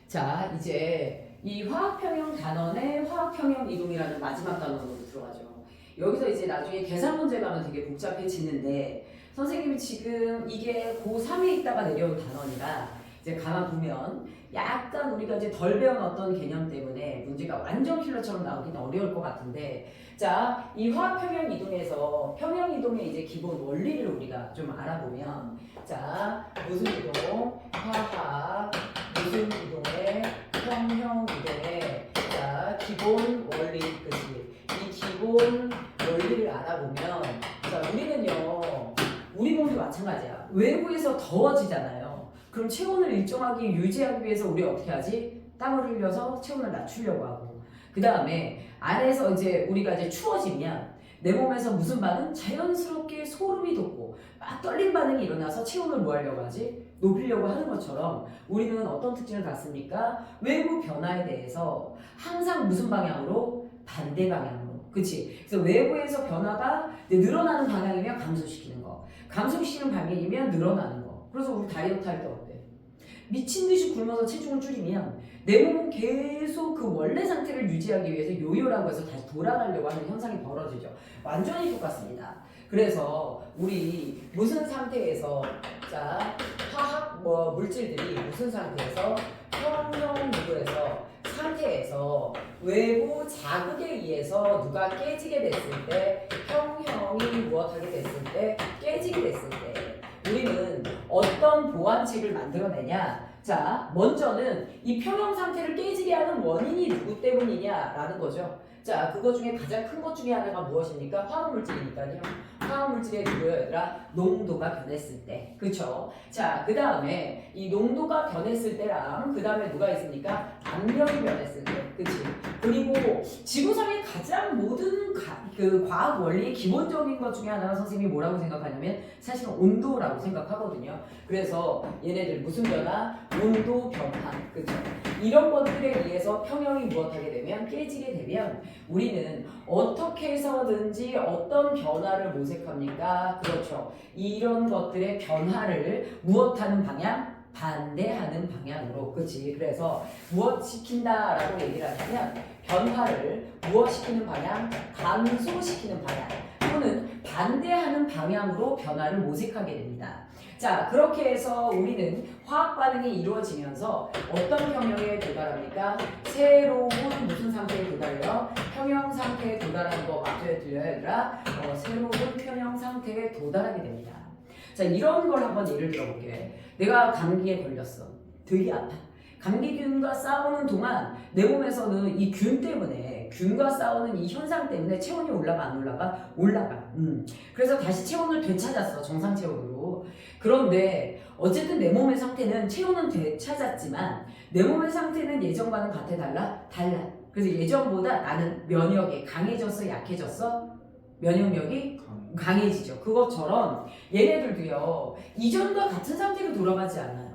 자, 이제 이 화학평형 단원의 화학평형 이동이라는 마지막 단원으로 들어가죠. 여기서 이제 나중에 계산 문제 가면 되게 복잡해지는데 선생님이 지금 이게 고3에 있다가 내려온 단원이라 이제 가만 보면 약간 우리가 이제 덜 배운 어떤 개념 때문에 문제가 완전 킬러처럼 나오기는 어려울 것 같은데 자, 이 화학평형 이동에서 평형 이동의 이제 기본 원리를 우리가 좀 알아보면 자, 무슨 이동, 화학, 무슨 이동의 평형 이동의 자, 기본 원리, 그치? 이 기본 원리를 알아보면 자, 우리는요 우리 몸도 마찬가지야. 외부에서 더워지잖아요. 그럼 체온을 일정하게 유지하기 위해서 우리 어떻게 하지? 땀을 흘려서 체온을 낮추려고 하고 그 다음에 안에서 이제 우리가 이제 추워지면 내 몸에서 무슨 반응? 자연스럽게 소름이 돋고 막 떨림 반응이 일어나서 체온을 뭐 하려고 하지? 높이려고 하는 것처럼 우리는 어떤 특징을 갖습니까? 외부 변화에 대해서 항상 무슨 방향으로? 반대 방향으로. 그치? 그래서 외부에서 변화가 늘어나는 방향이면 감소시키는 거, 감소시키는 방향이면 늘어나는 거. 그래서 우리 다이어트 할 때 어때? 미친 듯이 굶어서 체중을 줄이면 내 몸은 계속 그 원래 상태를 유지하기 위해서 요요라고 해서 다시 돌아가려고 하는 현상이 벌어지죠. 완전히 똑같습니다. 그래서 우리 무슨 상태에서 자 화학 물질들이 무슨 상태에서 평형 누구에서 상태에서 외부 자극에 의해서 누가 깨지게 됐을 때 평형이 무엇하게 됐을 때 깨지게 됐을 때 우리는 어떤 보완책을 만들어내냐? 자, 먼저는 이 평형 상태를 깨지게 하는 원인이 누구 때문이냐라는 거죠. 자, 그거 중에 가장 큰 것 중에 하나가 무엇입니까? 화학물질이니까요. 화학물질의 누구예요, 얘들아? 농도가 변했을 때. 그쵸? 자, 그 다음에 이 농도가 변했을 때랑 그 다음에 누가 있습니까? 압력이 변했을 때. 그치? 그리고 지구상의 가장 모든 그 과학 원리의 기본적인 것 중에 하나가 선생님이 뭐라고 생각하냐면 사실은 온도라고 생각하거든요. 그래서 얘네들 무슨 변화? 온도 변화. 그쵸? 이런 것들에 의해서 평형이 무엇하게 되면 깨지게 되면 우리는 어떻게 해서든지 어떤 변화를 모색합니까? 그렇죠. 이런 것들의 변화를 무엇하는 방향? 반대하는 방향으로. 그치? 그래서 무엇 시킨다라고 얘기를 하자면 변화를 무엇 시키는 방향? 감소시키는 방향 또는 반대하는 방향으로 변화를 모색하게 됩니다. 자, 그렇게 해서 우리는 화학 반응이 이루어지면서 어떤 평형에 도달합니까? 새로운 무슨 상태에 도달해요? 평형 상태에 도달하는 거 맞아요? 들려요? 얘들아? 새로운 평형 상태에 도달하게 됩니다. 자, 이런 걸 한번 예를 들어볼게. 내가 감기에 걸렸어. 되게 아파. 감기균과 싸우는 동안 내 몸에서는 이 균 때문에 균과 싸우는 이 현상 때문에 체온이 올라가 안 올라가? 올라가. 그래서 다시 체온을 되찾았어. 정상 체온으로. 그런데 어쨌든 내 몸의 상태는 체온은 되찾았지만 내 몸의 상태는 예전과는 같아 달라? 달라. 그래서 예전보다 나는 면역이 강해졌어? 약해졌어? 면역력이 강해지죠. 그것처럼 얘네들도요. 이전과 같은 상태로 돌아가지 않아요.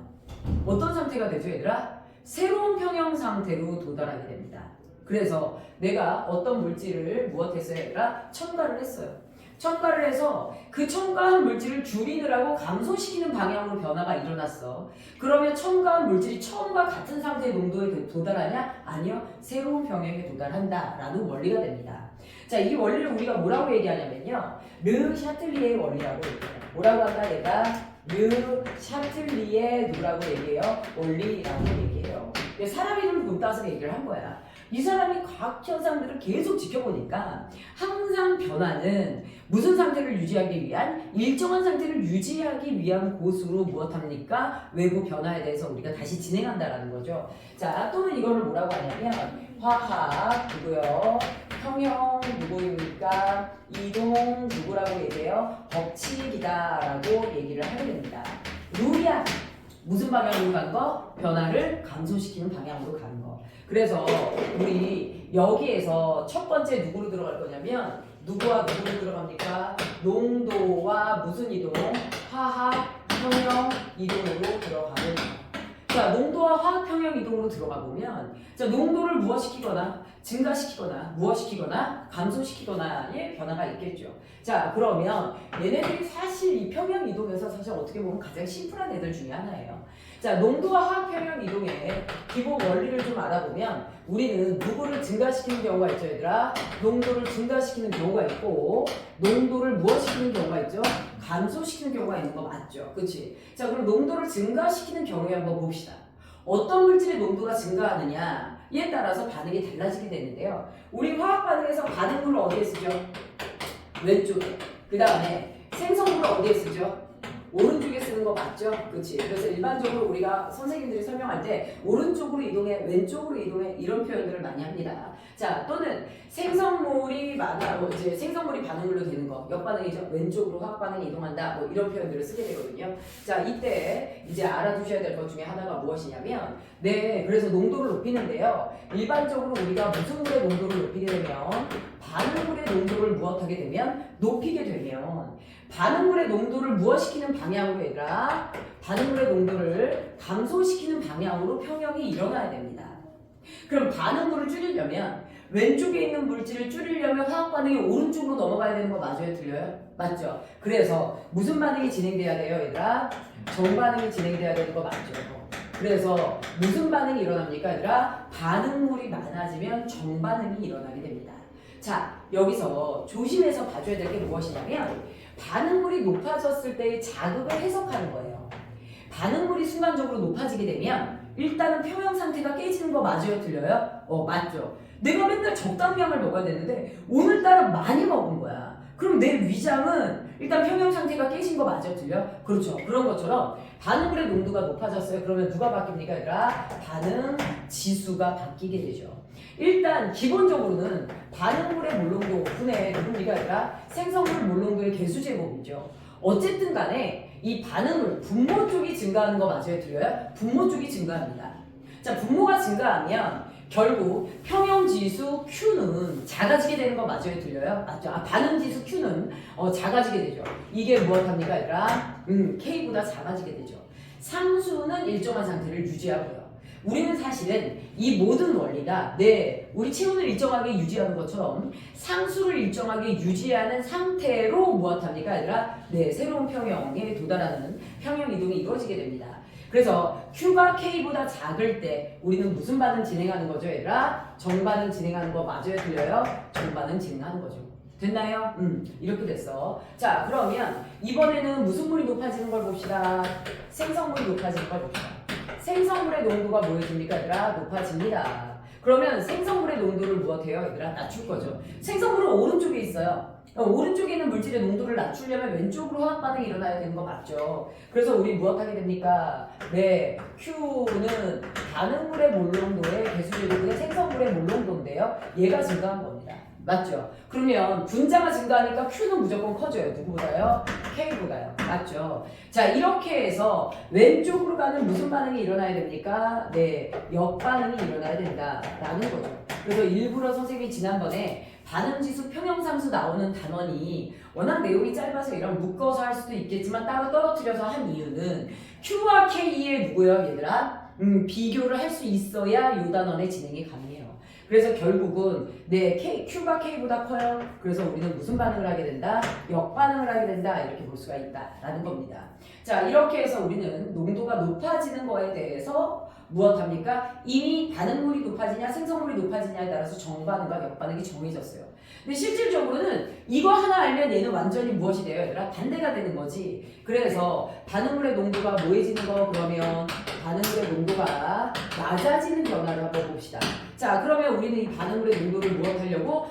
어떤 상태가 되죠, 얘들아? 새로운 평형 상태로 도달하게 됩니다. 그래서 내가 어떤 물질을 무엇했어요, 얘들아? 첨가를 했어요. 첨가를 해서 그 첨가한 물질을 줄이느라고 감소시키는 방향으로 변화가 일어났어. 그러면 첨가한 물질이 처음과 같은 상태의 농도에 도달하냐? 아니요. 새로운 평형에 도달한다 라는 원리가 됩니다. 자, 이 원리를 우리가 뭐라고 얘기하냐면요. 르 샤틀리에의 원리라고 얘기해요. 뭐라고 한다 얘가? 르 샤틀리에 누라고 얘기해요? 원리라고 얘기해요. 사람 이름을 못 따서 얘기를 한 거야. 이 사람이 과학 현상들을 계속 지켜보니까 항상 변화는 무슨 상태를 유지하기 위한 일정한 상태를 유지하기 위한 곳으로 무엇합니까? 외부 변화에 대해서 우리가 다시 진행한다라는 거죠. 자, 또는 이거를 뭐라고 하냐면 화학 누구요? 평형 누구입니까? 이동 누구라고 얘기해요? 법칙이다라고 얘기를 하게 됩니다. 루야 무슨 방향으로 간 거? 변화를 감소시키는 방향으로 가는 거. 그래서 우리 여기에서 첫 번째 누구로 들어갈 거냐면 누구와 누구로 들어갑니까? 농도와 무슨 이동? 화학 평형 이동으로 들어가는 거. 자, 농도와 화학 평형 이동으로 들어가 보면 자, 농도를 무엇시키거나 증가시키거나 무엇시키거나 감소시키거나의 변화가 있겠죠. 자, 그러면 얘네들이 사실 이 평형 이동에서 사실 어떻게 보면 가장 심플한 애들 중에 하나예요. 자, 농도와 화학평형 이동의 기본 원리를 좀 알아보면 우리는 누구를 증가시키는 경우가 있죠, 얘들아? 농도를 증가시키는 경우가 있고 농도를 무엇시키는 경우가 있죠? 감소시키는 경우가 있는 거 맞죠? 그치? 자, 그럼 농도를 증가시키는 경우에 한번 봅시다. 어떤 물질의 농도가 증가하느냐에 따라서 반응이 달라지게 되는데요. 우리 화학 반응에서 반응물을 어디에 쓰죠? 왼쪽에. 그 다음에 생성물을 어디에 쓰죠? 오른쪽에 쓰는 거 맞죠? 그렇지. 그래서 일반적으로 우리가 선생님들이 설명할 때 오른쪽으로 이동해, 왼쪽으로 이동해 이런 표현들을 많이 합니다. 자, 또는 생성물이 이제 생성물이 반응물로 되는 거, 역반응이죠. 왼쪽으로 화학 반응이 이동한다. 뭐 이런 표현들을 쓰게 되거든요. 자, 이때 이제 알아두셔야 될 것 중에 하나가 무엇이냐면, 네, 그래서 농도를 높이는데요. 일반적으로 우리가 무슨 물의 농도를 높이게 되면, 반응물의 농도를 무엇하게 되면, 높이게 되면. 반응물의 농도를 무엇시키는 방향으로 얘들아? 반응물의 농도를 감소시키는 방향으로 평형이 일어나야 됩니다. 그럼 반응물을 줄이려면 왼쪽에 있는 물질을 줄이려면 화학 반응이 오른쪽으로 넘어가야 되는 거 맞아요? 틀려요? 맞죠? 그래서 무슨 반응이 진행돼야 돼요 얘들아? 정반응이 진행돼야 되는 거 맞죠? 그래서 무슨 반응이 일어납니까 얘들아? 반응물이 많아지면 정반응이 일어나게 됩니다. 자, 여기서 조심해서 봐줘야 될 게 무엇이냐면 반응물이 높아졌을 때의 자극을 해석하는 거예요. 반응물이 순간적으로 높아지게 되면 일단은 평형 상태가 깨지는 거 맞아요? 틀려요? 맞죠. 내가 맨날 적당량을 먹어야 되는데 오늘따라 많이 먹은 거야. 그럼 내 위장은 일단 평형 상태가 깨진 거 맞아요? 틀려? 그렇죠. 그런 것처럼 반응물의 농도가 높아졌어요. 그러면 누가 바뀝니까? 얘들아? 반응 지수가 바뀌게 되죠. 일단 기본적으로는 반응물의 몰농도 분의 누굽니까? 얘들아? 생성물 몰농도의 개수제곱이죠. 어쨌든 간에 이 반응물, 분모 쪽이 증가하는 거 맞아요? 틀려요? 분모 쪽이 증가합니다. 자, 분모가 증가하면 결국 평형지수 Q는 작아지게 되는 거 맞아요? 틀려요? 맞죠? 반응지수 Q는 작아지게 되죠. 이게 무엇합니까? 얘들아? K보다 작아지게 되죠. 상수는 일정한 상태를 유지하고요. 우리는 사실은 이 모든 원리가 우리 체온을 일정하게 유지하는 것처럼 상수를 일정하게 유지하는 상태로 무엇합니까? 얘들아? 새로운 평형에 도달하는 평형 이동이 이루어지게 됩니다. 그래서 Q가 K보다 작을 때 우리는 무슨 반응 진행하는 거죠, 얘들아? 정반응 진행하는 거 맞아요? 틀려요? 정반응 진행하는 거죠. 됐나요? 이렇게 됐어. 자, 그러면 이번에는 무슨 물이 높아지는 걸 봅시다. 생성물이 높아지는 걸 봅시다. 생성물의 농도가 뭐해집니까, 얘들아? 높아집니다. 그러면 생성물의 농도를 무엇해요, 얘들아? 낮출 거죠. 생성물은 오른쪽에 있어요. 오른쪽에 있는 물질의 농도를 낮추려면 왼쪽으로 화학 반응이 일어나야 되는 거 맞죠? 그래서 우리 무엇하게 됩니까? Q는 반응물의 몰농도의 개수제곱분의 생성물의 몰농도인데요. 얘가 증가한 겁니다. 맞죠? 그러면 분자가 증가하니까 Q는 무조건 커져요. 누구보다요? K보다요. 맞죠? 자, 이렇게 해서 왼쪽으로 가는 무슨 반응이 일어나야 됩니까? 역반응이 일어나야 된다라는 거죠. 그래서 일부러 선생님이 지난번에 반응지수 평형상수 나오는 단원이 워낙 내용이 짧아서 이런 묶어서 할 수도 있겠지만 따로 떨어뜨려서 한 이유는 Q와 K의 누구예요, 얘들아? 비교를 할 수 있어야 이 단원의 진행이 가능해요. 그래서 결국은 Q가 K보다 커요. 그래서 우리는 무슨 반응을 하게 된다? 역반응을 하게 된다. 이렇게 볼 수가 있다라는 겁니다. 자, 이렇게 해서 우리는 농도가 높아지는 거에 대해서 무엇합니까? 이미 반응물이 높아지냐 생성물이 높아지냐에 따라서 정반응과 역반응이 정해졌어요. 근데 실질적으로는 이거 하나 알면 얘는 완전히 무엇이 돼요? 얘들아? 반대가 되는 거지. 그래서 반응물의 농도가 뭐해지는 거? 그러면 반응물의 농도가 낮아지는 변화를 한번 봅시다. 자, 그러면 우리는 이 반응물의 농도를 무엇하려고?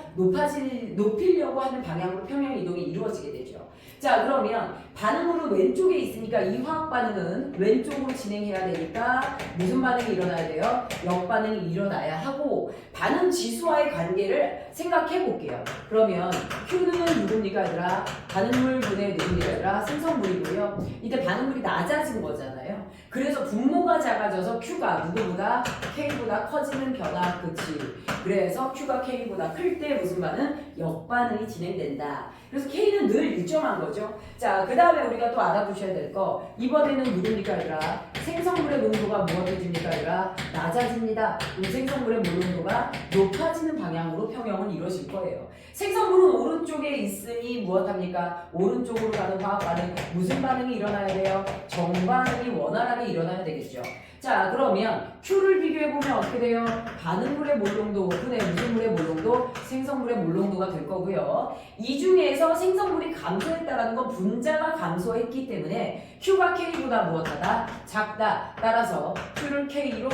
높이려고 하는 방향으로 평형 이동이 이루어지게 되죠. 자, 그러면 반응물은 왼쪽에 있으니까 이 화학 반응은 왼쪽으로 진행해야 되니까 무슨 반응이 일어나야 돼요? 역반응이 일어나야 하고 반응 지수와의 관계를 생각해 볼게요. 그러면 Q는 누굽니까 얘들아? 반응물 분의 누굽니까 얘들아? 생성물이고요. 이때 반응물이 낮아진 거잖아요. 그래서 분모가 작아져서 Q가 누구보다 K보다 커지는 변화. 그치? 그래서 Q가 K보다 클 때 무슨 반응? 역반응이 진행된다. 그래서 K는 늘 일정한 거죠. 자, 그 다음에 우리가 또 알아두셔야 될 거, 이번에는 누굽니까 얘들아? 생성물의 농도가 무엇해집니까 얘들아? 낮아집니다. 이 생성물의 몰농도가 높아지는 방향으로 평형은 이루어질 거예요. 생성물은 오른쪽에 있으니 무엇합니까? 오른쪽으로 가는 화학 반응. 무슨 반응이 일어나야 돼요? 정반응이 원활하게 변화가 일어나야 되겠죠. 자, 그러면 Q를 비교해보면 어떻게 돼요? 반응물의 몰농도, 근의 무슨 물의 몰농도? 생성물의 몰농도가 될 거고요. 이 중에서 생성물이 감소했다라는 건 분자가 감소했기 때문에 Q가 K보다 무엇하다? 작다. 따라서 Q를 K로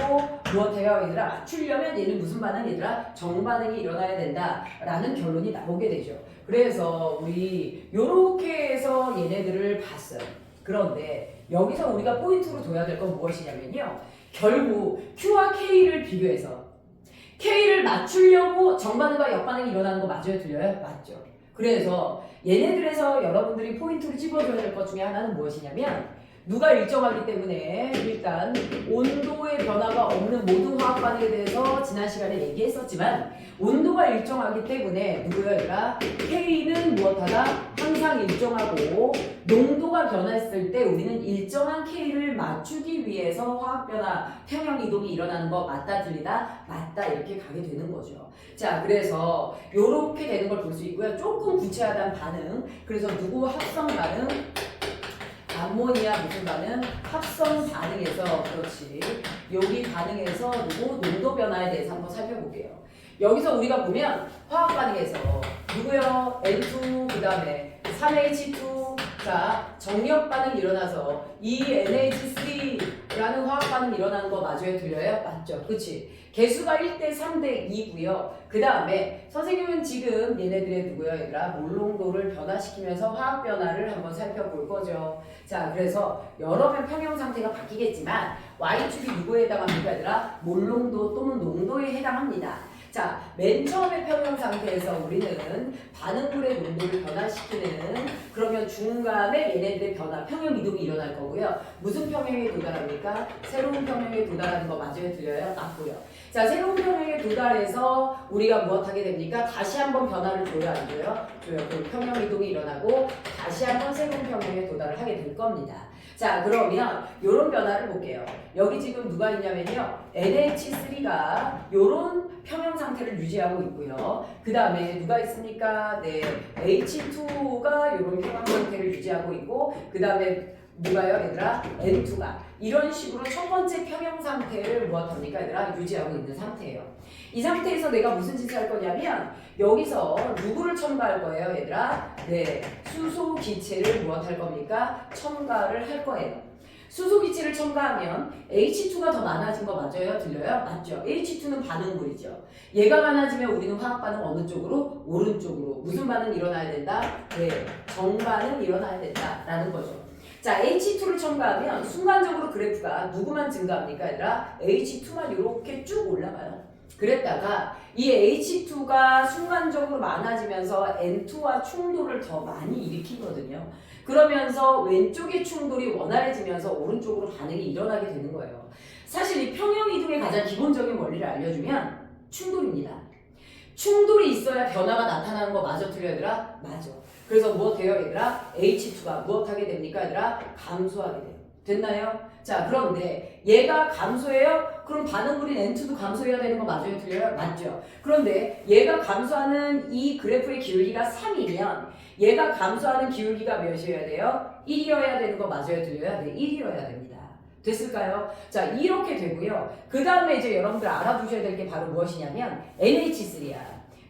무엇해요? 얘들아, 맞추려면 얘는 무슨 반응? 얘들아, 정반응이 일어나야 된다라는 결론이 나오게 되죠. 그래서 우리 요렇게 해서 얘네들을 봤어요. 그런데 여기서 우리가 포인트로 둬야 될 건 무엇이냐면요. 결국 Q와 K를 비교해서 K를 맞추려고 정반응과 역반응이 일어나는 거 맞아요? 틀려요? 맞죠. 그래서 얘네들에서 여러분들이 포인트로 찝어줘야 될 것 중에 하나는 무엇이냐면 누가 일정하기 때문에 일단 온도의 변화가 없는 모든 화학 반응에 대해서 지난 시간에 얘기했었지만 온도가 일정하기 때문에 누구야? K는 무엇하다? 항상 일정하고 농도가 변했을 때 우리는 일정한 K를 맞추기 위해서 화학 변화, 평형 이동이 일어나는 거 맞다 틀리다? 맞다 이렇게 가게 되는 거죠. 자, 그래서 이렇게 되는 걸 볼 수 있고요. 조금 구체화된 반응. 그래서 누구 합성 반응? 암모니아 무슨 반응? 합성 반응에서 그렇지. 여기 반응에서 누구 농도 변화에 대해서 한번 살펴볼게요. 여기서 우리가 보면 화학 반응에서 누구요? N2 그 다음에 3H2 자 정력 반응이 일어나서 이 NH3라는 화학 반응이 일어나는 거 맞아요? 틀려요? 맞죠? 그치? 개수가 1대 3대 2고요. 그 다음에 선생님은 지금 얘네들의 누구요? 얘들아 몰농도를 변화시키면서 화학 변화를 한번 살펴볼 거죠. 자, 그래서 여러 번 평형 상태가 바뀌겠지만 Y축이 누구에 해당합니까? 얘들아 몰농도 또는 농도에 해당합니다. 자, 맨 처음에 평형 상태에서 우리는 반응물의 농도를 변화시키는 그러면 중간에 얘네들의 변화, 평형 이동이 일어날 거고요. 무슨 평형에 도달합니까? 새로운 평형에 도달하는 거 맞아요? 틀려요? 맞고요. 자, 새로운 평형에 도달해서 우리가 무엇하게 됩니까? 다시 한번 변화를 줘요? 안 줘요? 줘요. 그럼 평형 이동이 일어나고 다시 한번 새로운 평형에 도달을 하게 될 겁니다. 자, 그러면 요런 변화를 볼게요. 여기 지금 누가 있냐면요. NH3가 요런 평형 상태를 유지하고 있고요. 그 다음에 누가 있습니까? 네, H2가 요런 평형 상태를 유지하고 있고 그 다음에 누가요? 얘들아? N2가 이런 식으로 첫 번째 평형 상태를 무엇합니까? 얘들아? 유지하고 있는 상태예요. 이 상태에서 내가 무슨 짓을 할 거냐면 여기서 누구를 첨가할 거예요? 얘들아? 네, 수소 기체를 무엇할 겁니까? 첨가를 할 거예요. 수소 기체를 첨가하면 H2가 더 많아진 거 맞아요? 들려요? 맞죠? H2는 반응물이죠. 얘가 많아지면 우리는 화학 반응 어느 쪽으로? 오른쪽으로. 무슨 반응 일어나야 된다? 네, 정반응 일어나야 된다라는 거죠. 자, H2를 첨가하면 순간적으로 그래프가 누구만 증가합니까? 얘들아? H2만 이렇게 쭉 올라가요. 그랬다가 이 H2가 순간적으로 많아지면서 N2와 충돌을 더 많이 일으키거든요. 그러면서 왼쪽의 충돌이 원활해지면서 오른쪽으로 반응이 일어나게 되는 거예요. 사실 이 평형 이동의 가장 기본적인 원리를 알려주면 충돌입니다. 충돌이 있어야 변화가 나타나는 거 맞아 틀려 얘들아? 맞아. 그래서 무엇해요 얘들아? H2가 무엇하게 됩니까 얘들아? 감소하게 돼요. 됐나요? 자, 그런데 얘가 감소해요? 그럼 반응물인 N2도 감소해야 되는 거 맞아요? 틀려요? 맞죠? 그런데 얘가 감소하는 이 그래프의 기울기가 3이면 얘가 감소하는 기울기가 몇이어야 돼요? 1이어야 되는 거 맞아요? 틀려요? 네, 1이어야 됩니다. 됐을까요? 자, 이렇게 되고요. 그 다음에 이제 여러분들 알아두셔야 될 게 바로 무엇이냐면 NH3야.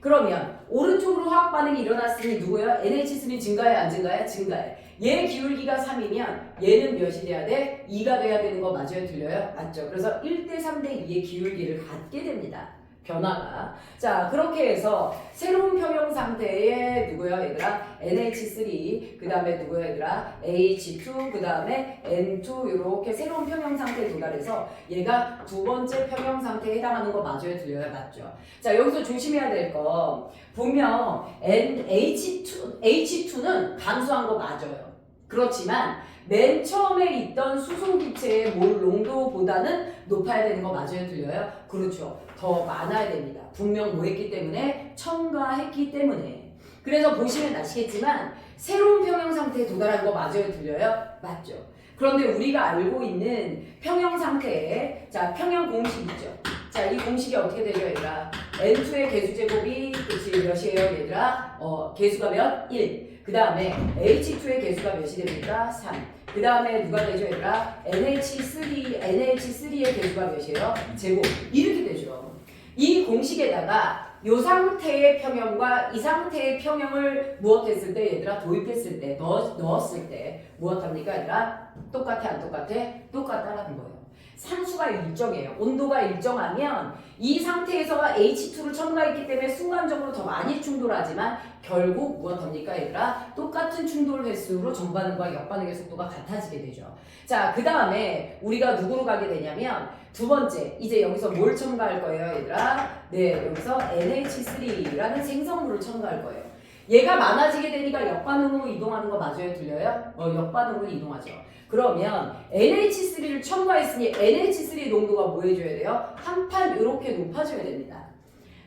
그러면 오른쪽으로 화학 반응이 일어났으니 누구예요? NH3 증가해 안 증가해? 증가해. 얘 기울기가 3이면 얘는 몇이 돼야 돼? 2가 돼야 되는 거 맞아요? 틀려요? 맞죠? 그래서 1대 3대 2의 기울기를 갖게 됩니다. 변화가. 자, 그렇게 해서 새로운 평형 상태에 누구야 얘들아? NH3 그 다음에 누구야 얘들아? H2 그 다음에 N2 이렇게 새로운 평형 상태에 도달해서 얘가 두 번째 평형 상태에 해당하는 거 맞아요? 들려요? 맞죠? 자, 여기서 조심해야 될 거 분명 H2는 감소한 거 맞아요. 그렇지만 맨 처음에 있던 수소 기체의 몰 농도보다는 높아야 되는 거 맞아요? 들려요? 그렇죠. 더 많아야 됩니다. 분명 뭐 했기 때문에? 첨가했기 때문에. 그래서 보시면 아시겠지만 새로운 평형 상태에 도달한 거 맞아요? 들려요? 맞죠. 그런데 우리가 알고 있는 평형 상태에 자 평형 공식 있죠. 자, 이 공식이 어떻게 되죠 얘들아? N2의 개수 제곱이 그치 몇이에요 얘들아? 개수가 몇? 1. 그 다음에 H2의 개수가 몇이 됩니까? 3. 그 그 다음에 누가 되죠 얘들아? NH3의 개수가 몇이에요? 제곱. 이렇게 되죠. 이 공식에다가 요 상태의 평형과 이 상태의 평형을 무엇했을 때 얘들아? 도입했을 때 넣었을 때 무엇합니까 얘들아? 똑같아 안 똑같아? 똑같다라는 거예요. 산수가 일정해요. 온도가 일정하면 이 상태에서 H2를 첨가했기 때문에 순간적으로 더 많이 충돌하지만 결국 무엇합니까 얘들아? 똑같은 충돌 횟수로 정반응과 역반응의 속도가 같아지게 되죠. 자, 그 다음에 우리가 누구로 가게 되냐면 두 번째, 이제 여기서 뭘 첨가할 거예요 얘들아? 네, 여기서 NH3라는 생성물을 첨가할 거예요. 얘가 많아지게 되니까 역반응으로 이동하는 거 맞아요? 들려요? 역반응으로 이동하죠. 그러면 NH3를 첨가했으니 NH3 농도가 뭐 해줘야 돼요? 한 판 이렇게 높아져야 됩니다.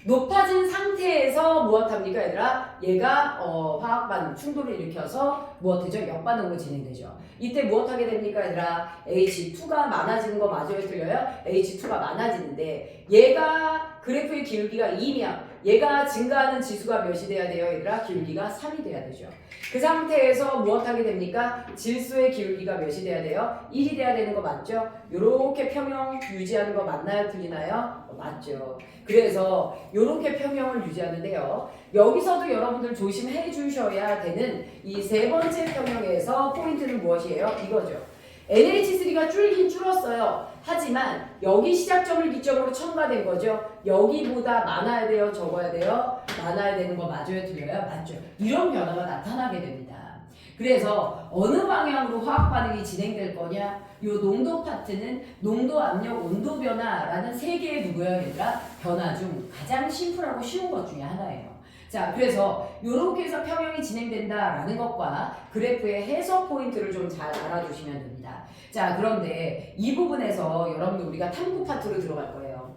높아진 상태에서 무엇합니까 얘들아? 얘가 화학 반응 충돌을 일으켜서 무엇되죠? 역반응으로 진행되죠. 이때 무엇하게 됩니까 얘들아? H2가 많아지는 거 맞아요? 틀려요? H2가 많아지는데 얘가 그래프의 기울기가 2면 얘가 증가하는 지수가 몇이 돼야 돼요 얘들아? 기울기가 3이 돼야 되죠. 그 상태에서 무엇하게 됩니까? 질소의 기울기가 몇이 돼야 돼요? 1이 돼야 되는 거 맞죠? 요렇게 평형 유지하는 거 맞나요? 틀리나요? 맞죠. 그래서 요렇게 평형을 유지하는데요. 여기서도 여러분들 조심해 주셔야 되는 이 세 번째 평형에서 포인트는 무엇이에요? 이거죠. NH3가 줄긴 줄었어요. 하지만 여기 시작점을 기점으로 첨가된 거죠. 여기보다 많아야 돼요? 적어야 돼요? 많아야 되는 거 맞아요? 틀려요? 맞죠. 이런 변화가 나타나게 됩니다. 그래서 어느 방향으로 화학 반응이 진행될 거냐? 요 농도 파트는 농도, 압력, 온도 변화라는 세 개의 누구예요, 얘들아? 변화 중 가장 심플하고 쉬운 것 중에 하나예요. 자, 그래서 이렇게 해서 평형이 진행된다라는 것과 그래프의 해석 포인트를 좀 잘 알아주시면 됩니다. 자, 그런데 이 부분에서 여러분들 우리가 탐구 파트로 들어갈 거예요.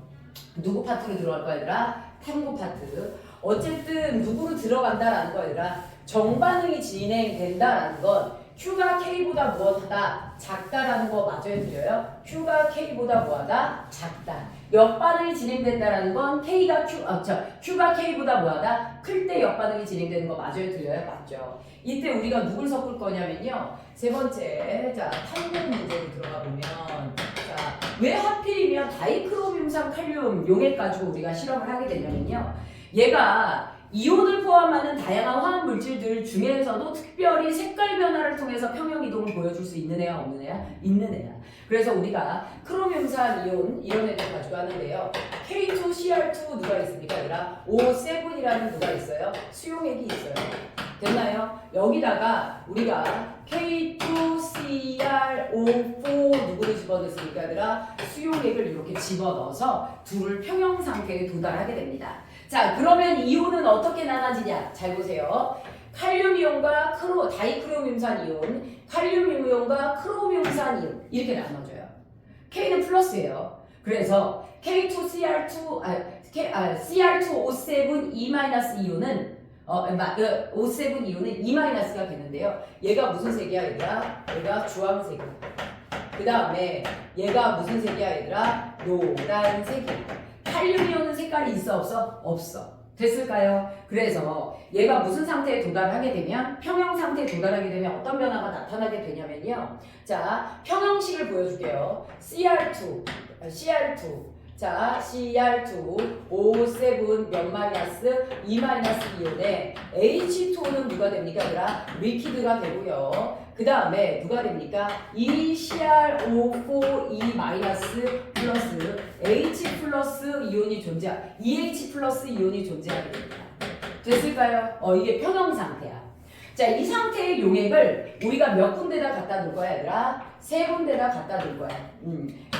누구 파트로 들어갈 거야, 얘들아? 탐구 파트. 어쨌든 누구로 들어간다라는 거야, 얘들아? 정반응이 진행된다라는 건 Q가 K보다 무엇하다? 작다라는 거 맞아요? 들려요? Q가 K보다 뭐하다? 작다. 역반응이 진행된다라는 건 Q가 K보다 뭐하다? 클 때 역반응이 진행되는 거 맞아요? 들려요? 맞죠. 이때 우리가 누굴 섞을 거냐면요. 세 번째, 자, 탐구 문제로 들어가 보면, 자, 왜 하필이면 다이크로뮴산 칼륨 용액 가지고 우리가 실험을 하게 되냐면요. 얘가 이온을 포함하는 다양한 화학 물질들 중에서도 특별히 색깔 변화를 통해서 평형 이동을 보여줄 수 있는 애야, 없는 애야? 있는 애야. 그래서 우리가 크로뮴산 이온 이런 애들 가지고 하는데요. K2CR2 누가 있습니까? 얘들아 O7이라는 누가 있어요? 수용액이 있어요. 됐나요? 여기다가 우리가 K2CrO4 누구를 집어넣습니까? 얘들아 수용액을 이렇게 집어넣어서 둘을 평형 상태에 도달하게 됩니다. 자, 그러면 이온은 어떻게 나눠지냐? 잘 보세요. 칼륨 이온과 다이크로뮴산 이온, 칼륨 이온과 크로뮴산 이온 이렇게 나눠져요. K는 플러스예요. 그래서 CR2O7 E- 이온은 O7 이온은 E-가 되는데요. 얘가 무슨 색이야, 얘들아? 얘가 주황색이야. 그 다음에 얘가 무슨 색이야, 얘들아? 노란색이야. 칼륨 이온은 색깔이 있어 없어? 없어. 됐을까요? 그래서 얘가 무슨 상태에 도달하게 되면 평형 상태에 도달하게 되면 어떤 변화가 나타나게 되냐면요. 자, 평형식을 보여줄게요. CR2 자, CR2 O7 몇 마이너스 E 마이너스 이온에 H2O는 누가 됩니까? 얘들아 리퀴드가 되고요. 그 다음에 누가 됩니까? ECrO4 E 마이너스 플러스 H 플러스 이온이 EH 플러스 이온이 존재하게 됩니다. 됐을까요? 이게 평형 상태야. 자, 이 상태의 용액을 우리가 몇 군데다 갖다 놓을 거야, 얘들아? 세 군데다 갖다 놓을 거야.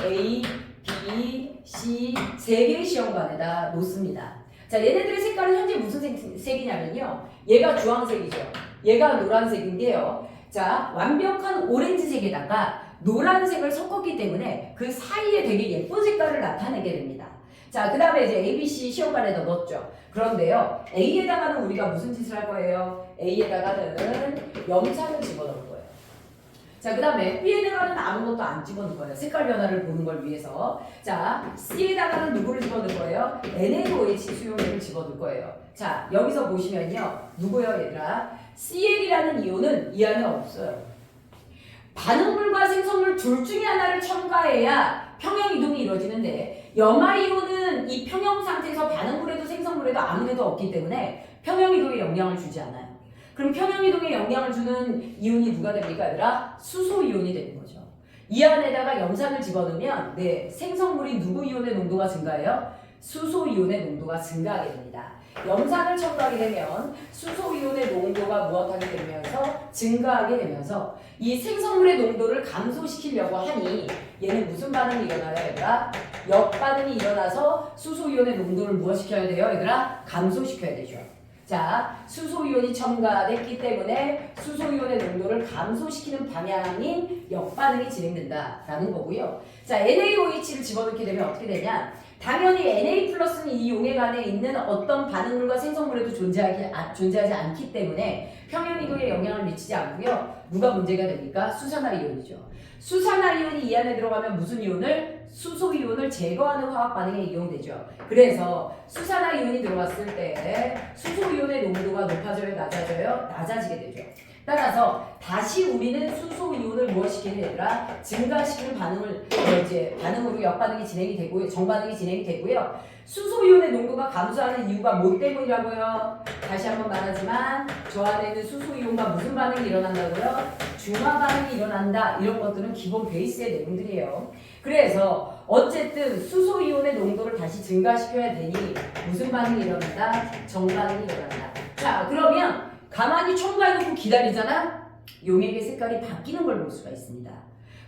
A, B, C 세 개의 시험관에다 놓습니다. 자, 얘네들의 색깔은 현재 무슨 색이냐면요. 얘가 주황색이죠. 얘가 노란색인데요. 자, 완벽한 오렌지색에다가 노란색을 섞었기 때문에 그 사이에 되게 예쁜 색깔을 나타내게 됩니다. 자, 그 다음에 이제 A, B, C 시험관에다 넣었죠. 그런데요, A에다가는 우리가 무슨 짓을 할 거예요? A에다가는 염산을 집어넣을 거예요. 자, 그 다음에 B에다가는 아무것도 안 집어넣을 거예요. 색깔 변화를 보는 걸 위해서. 자, C에다가는 누구를 집어넣을 거예요? NaOH 수용액을 집어넣을 거예요. 자, 여기서 보시면요. 누구요, 얘들아? Cl이라는 이온은 이 안에 없어요. 반응물과 생성물 둘 중에 하나를 첨가해야 평형 이동이 이루어지는데 염화이온은 이 평형 상태에서 반응물에도 생성물에도 아무데도 없기 때문에 평형 이동에 영향을 주지 않아요. 그럼 평형 이동에 영향을 주는 이온이 누가 됩니까? 얘들아? 수소 이온이 되는 거죠. 이 안에다가 염산을 집어넣으면 생성물이 누구 이온의 농도가 증가해요? 수소 이온의 농도가 증가하게 됩니다. 염산을 첨가하게 되면 수소 이온의 농도가 무엇하게 되면서 증가하게 되면서 이 생성물의 농도를 감소시키려고 하니 얘는 무슨 반응이 일어나요, 얘들아? 역반응이 일어나서 수소 이온의 농도를 무엇시켜야 돼요, 얘들아? 감소시켜야 되죠. 자, 수소이온이 첨가됐기 때문에 수소이온의 농도를 감소시키는 방향인 역반응이 진행된다라는 거고요. 자, NaOH를 집어넣게 되면 어떻게 되냐? 당연히 Na 플러스는 이 용액 안에 있는 어떤 반응물과 생성물에도 존재하지 않기 때문에 평형 이동에 영향을 미치지 않고요. 누가 문제가 됩니까? 수산화이온이죠. 수산화이온이 이 안에 들어가면 무슨 이온을? 수소이온을 제거하는 화학 반응에 이용되죠. 그래서 수산화이온이 들어갔을 때 수소이온의 농도가 높아져요, 낮아져요? 낮아지게 되죠. 따라서 다시 우리는 수소이온을 무엇시키는 얘들아? 증가시키는 반응으로 역반응이 진행이 되고요. 정반응이 진행이 되고요. 수소이온의 농도가 감소하는 이유가 뭐 때문이라고요? 다시 한번 말하지만 저 안에 있는 수소이온과 무슨 반응이 일어난다고요? 중화 반응이 일어난다. 이런 것들은 기본 베이스의 내용들이에요. 그래서 어쨌든 수소이온의 농도를 다시 증가시켜야 되니 무슨 반응이 일어난다? 정반응이 일어난다. 자, 그러면 가만히 첨가해놓고 기다리잖아? 용액의 색깔이 바뀌는 걸 볼 수가 있습니다.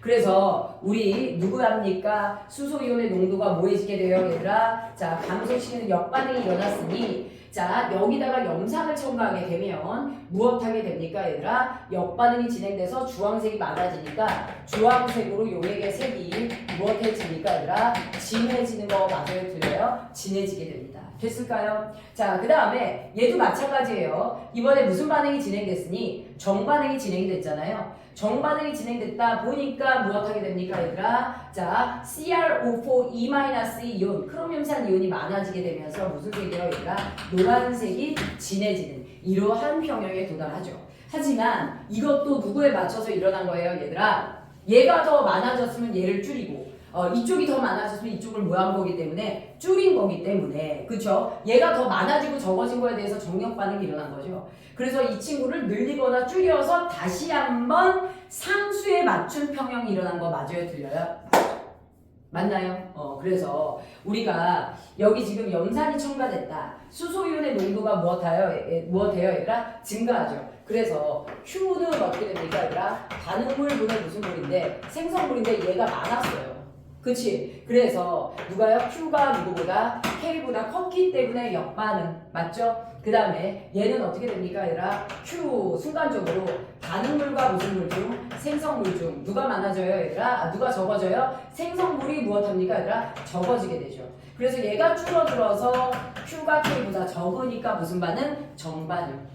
그래서 우리 누구합니까? 수소이온의 농도가 뭐해지게 돼요, 얘들아? 자, 감소시키는 역반응이 일어났으니 자, 여기다가 염산을 첨가하게 되면 무엇하게 됩니까, 얘들아? 역반응이 진행돼서 주황색이 많아지니까 주황색으로 용액의 색이 무엇해집니까, 얘들아? 진해지는 거 맞아요, 틀려요? 진해지게 됩니다. 됐을까요? 자, 그 다음에 얘도 마찬가지예요. 이번에 무슨 반응이 진행됐으니 정반응이 진행이 됐잖아요. 정반응이 진행됐다 보니까 무엇하게 됩니까, 얘들아? 자, CrO4 이온, 크롬염산 이온이 많아지게 되면서 무슨 색이에요, 얘들아? 노란색이 진해지는 이러한 평형에 도달하죠. 하지만 이것도 누구에 맞춰서 일어난 거예요, 얘들아? 얘가 더 많아졌으면 얘를 줄이고 이쪽이 더 많아졌으면 이쪽을 뭐한 거기 때문에 줄인 거기 때문에 그쵸? 얘가 더 많아지고 적어진 거에 대해서 정력 반응이 일어난 거죠. 그래서 이 친구를 늘리거나 줄여서 다시 한번 상수에 맞춘 평형이 일어난 거 맞아요? 틀려요? 맞나요? 그래서 우리가 여기 지금 염산이 첨가됐다. 수소이온의 농도가 무엇해요, 얘들아? 증가하죠. 그래서 Q는 어떻게 됩니까, 얘들아? 반응물 분의 무슨 물인데 생성물인데 얘가 많았어요. 그치? 그래서 누가요? Q가 누구보다 K보다 컸기 때문에 역반응. 맞죠? 그 다음에 얘는 어떻게 됩니까, 얘들아? Q 순간적으로 반응물과 무슨 물 중? 생성물 중 누가 많아져요, 얘들아? 누가 적어져요? 생성물이 무엇합니까, 얘들아? 적어지게 되죠. 그래서 얘가 줄어들어서 Q가 K보다 적으니까 무슨 반응? 정반응.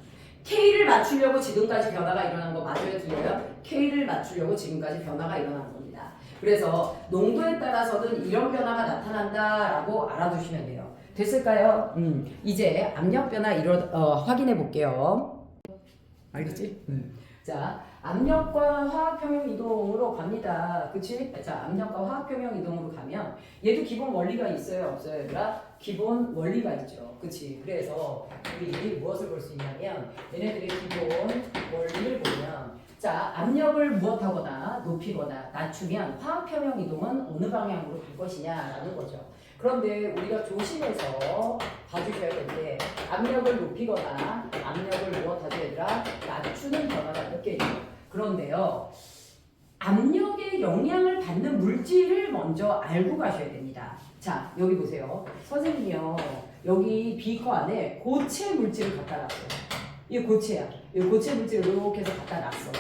K를 맞추려고 지금까지 변화가 일어난 거 맞아요, 틀려요? K를 맞추려고 지금까지 변화가 일어난 겁니다. 그래서 농도에 따라서는 이런 변화가 나타난다라고 알아두시면 돼요. 됐을까요? 이제 압력 변화 확인해 볼게요. 알겠지? 자, 압력과 화학평형 이동으로 갑니다. 그치? 자, 압력과 화학평형 이동으로 가면 얘도 기본 원리가 있어요, 없어요, 얘들아? 기본 원리가 있죠. 그치? 그래서 우리 무엇을 볼 수 있냐면 얘네들의 기본 원리를 보면 자, 압력을 무엇하거나 높이거나 낮추면 화학평형 이동은 어느 방향으로 갈 것이냐라는 거죠. 그런데 우리가 조심해서 봐주셔야 되는데 압력을 높이거나 압력을 무엇하죠, 얘들아? 낮추는 변화가 느껴지죠. 그런데요, 압력에 영향을 받는 물질을 먼저 알고 가셔야 됩니다. 자, 여기 보세요. 선생님이요, 여기 비커 안에 고체 물질을 갖다 놨어요. 이게 고체야. 이 고체 물질을 이렇게 해서 갖다 놨어.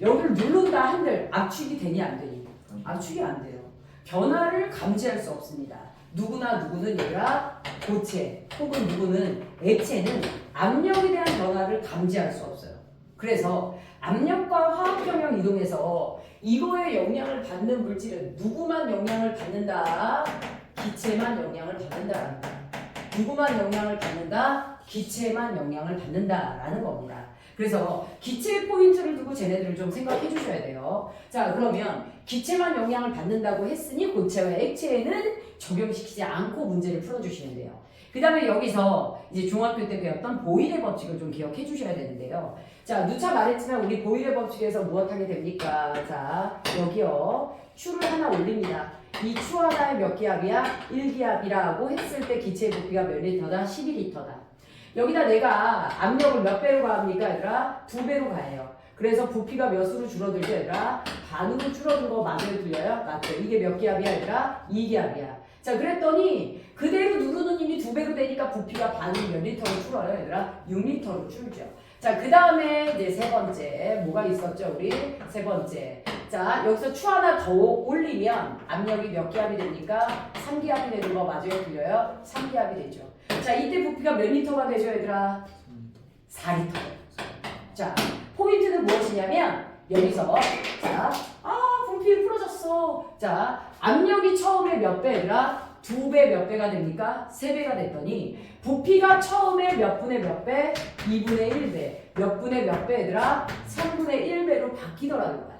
여기를 누른다 한들 압축이 되니 안 되니? 압축이 안 돼요. 변화를 감지할 수 없습니다. 누구는 얘가 고체 혹은 누구는 액체는 압력에 대한 변화를 감지할 수 없어요. 그래서 압력과 화학평형 이동에서 이거에 영향을 받는 물질은 누구만 영향을 받는다? 기체만 영향을 받는다라는 거예요. 누구만 영향을 받는다? 기체만 영향을 받는다라는 겁니다. 그래서 기체에 포인트를 두고 쟤네들을 좀 생각해 주셔야 돼요. 자, 그러면 기체만 영향을 받는다고 했으니 고체와 액체에는 적용시키지 않고 문제를 풀어주시면 돼요. 그 다음에 여기서 이제 중학교 때 배웠던 보일의 법칙을 좀 기억해 주셔야 되는데요. 자, 누차 말했지만 우리 보일의 법칙에서 무엇하게 됩니까? 자, 여기요. 추를 하나 올립니다. 이 추 하나에 몇 기압이야? 1기압이라고 했을 때 기체의 부피가 몇 리터다? 12리터다. 여기다 내가 압력을 몇 배로 가합니까, 얘들아? 2배로 가해요. 그래서 부피가 몇으로 줄어들죠, 얘들아? 반으로 줄어든 거 맞아요, 틀려요? 맞죠? 이게 몇 기압이야, 얘들아? 2기압이야. 자, 그랬더니 그대로 누르는 힘이 2배로 되니까 부피가 반이 몇 리터로 줄어요, 얘들아? 6리터로 줄죠. 자, 그 다음에 이제 세 번째 뭐가 있었죠, 우리? 세 번째. 자, 여기서 추 하나 더 올리면 압력이 몇 기압이 됩니까? 3기압이 되는 거 맞아요, 틀려요? 3기압이 되죠. 자, 이때 부피가 몇 리터가 되죠, 얘들아? 4리터. 자, 포인트는 무엇이냐면 여기서 자, 부피 풀어졌어. 자, 압력이 처음에 몇 배, 얘들아? 2배 몇 배가 됩니까? 3배가 됐더니 부피가 처음에 몇 분의 몇 배? 2분의 1배. 몇 분의 몇 배, 얘들아? 3분의 1배로 바뀌더라는 거야.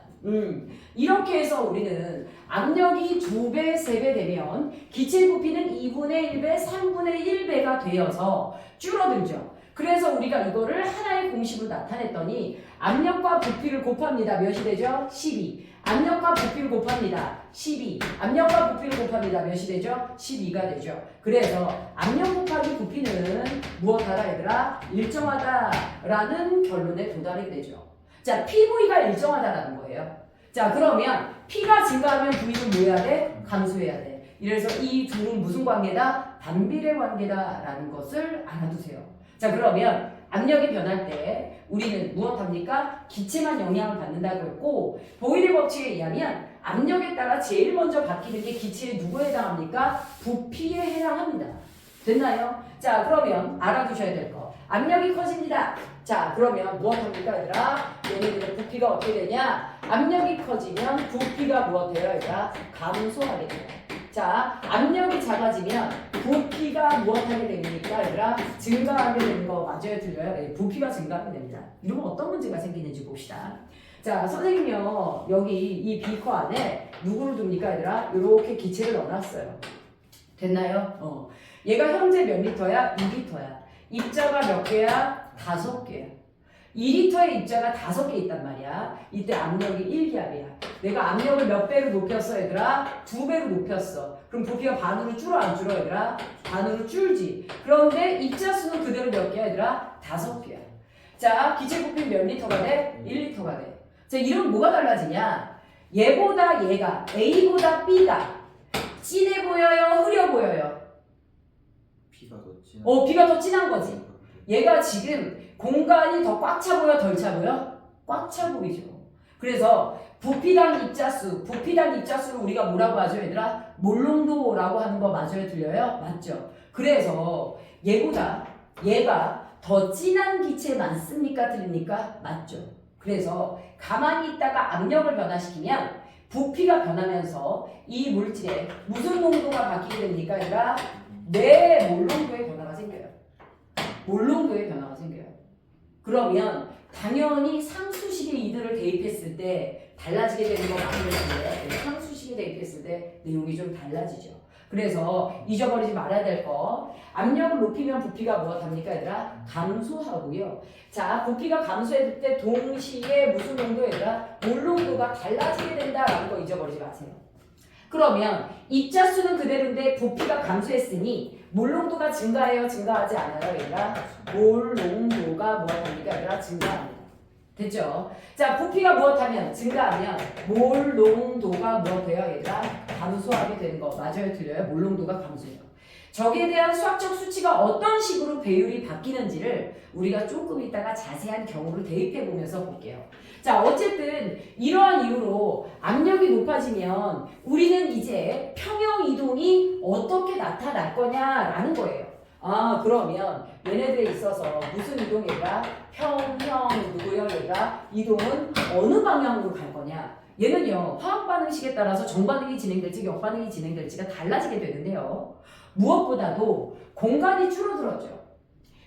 이렇게 해서 우리는 압력이 2배, 3배 되면 기체 부피는 2분의 1배, 3분의 1배가 되어서 줄어들죠. 그래서 우리가 이거를 하나의 공식으로 나타냈더니 압력과 부피를 곱합니다. 몇이 되죠? 12. 압력과 부피를 곱합니다. 12. 압력과 부피를 곱합니다. 몇이 되죠? 12가 되죠. 그래서 압력 곱하기 부피는 무엇하다, 얘들아? 일정하다라는 결론에 도달이 되죠. 자, PV가 일정하다라는 거예요. 자, 그러면 P가 증가하면 V는 뭐 해야 돼? 감소해야 돼. 이래서 이 둘은 무슨 관계다? 반비례 관계다라는 것을 알아두세요. 자, 그러면 압력이 변할 때 우리는 무엇합니까? 기체만 영향을 받는다고 했고 보일의 법칙에 의하면 압력에 따라 제일 먼저 바뀌는 게 기체의 누구에 해당합니까? 부피에 해당합니다. 됐나요? 자, 그러면 알아두셔야 될 거. 압력이 커집니다. 자, 그러면 무엇합니까, 얘들아? 얘네들의 부피가 어떻게 되냐? 압력이 커지면 부피가 무엇해요, 얘들아? 감소하게 돼요. 자, 압력이 작아지면 부피가 무엇하게 됩니까, 얘들아? 증가하게 되는 거 맞아요, 틀려요? 네, 부피가 증가하게 됩니다. 이러면 어떤 문제가 생기는지 봅시다. 자, 선생님이요, 여기 이 비커 안에 누구를 둡니까, 얘들아? 이렇게 기체를 넣어놨어요. 됐나요? 얘가 현재 몇 리터야? 2리터야. 입자가 몇 개야? 5개야. 2리터의 입자가 5개 있단 말이야. 이때 압력이 1기압이야. 내가 압력을 몇 배로 높였어, 얘들아? 2배로 높였어. 그럼 부피가 반으로 줄어, 안 줄어, 얘들아? 반으로 줄지. 그런데 입자 수는 그대로 몇 개야, 얘들아? 5개야. 자, 기체 부피 몇 리터가 돼? 1리터가 돼. 자, 이러면 뭐가 달라지냐? 얘보다 얘가, A보다 B가 진해 보여요? 흐려 보여요? B가 더 진한. B가 더 진한 거지. 얘가 지금 공간이 더 꽉 차 보여, 덜 차 보여? 꽉 차 보이죠. 그래서 부피당 입자수를 우리가 뭐라고 하죠, 얘들아? 몰농도라고 하는 거 맞아요, 틀려요? 맞죠. 그래서 얘보다 얘가 더 진한 기체 많습니까, 틀립니까? 맞죠. 그래서 가만히 있다가 압력을 변화시키면 부피가 변하면서 이 물질에 무슨 농도가 바뀌게 됩니까, 얘들아? 몰농도의 변화가 생겨요. 몰농도의 변화가 생겨요. 그러면 당연히 상수식의 이들을 대입했을 때 달라지게 되는 거 맞는 건데 상수식에 대입했을 때 내용이 좀 달라지죠. 그래서 잊어버리지 말아야 될 거. 압력을 높이면 부피가 무엇합니까, 얘들아? 감소하고요. 자, 부피가 감소했을 때 동시에 무슨 농도, 얘들아? 몰농도가 달라지게 된다라는 거 잊어버리지 마세요. 그러면 입자수는 그대로인데 부피가 감소했으니 몰농도가 증가해요? 증가하지 않아요, 얘들아? 몰농도가 무엇합니까, 얘들아? 증가합니다. 됐죠? 자, 부피가 무엇하면? 증가하면 몰농도가 무엇해요, 얘들아? 감소하게 되는 거 맞아요, 틀려요? 몰농도가 감소해요. 적에 대한 수학적 수치가 어떤 식으로 배율이 바뀌는지를 우리가 조금 이따가 자세한 경우를 대입해 보면서 볼게요. 자, 어쨌든 이러한 이유로 압력이 높아지면 우리는 이제 평형 이동이 어떻게 나타날 거냐라는 거예요. 그러면 얘네들에 있어서 무슨 이동이가 평형 누구요, 얘가 이동은 어느 방향으로 갈 거냐? 얘는요, 화학 반응식에 따라서 정반응이 진행될지 역반응이 진행될지가 달라지게 되는데요. 무엇보다도 공간이 줄어들었죠.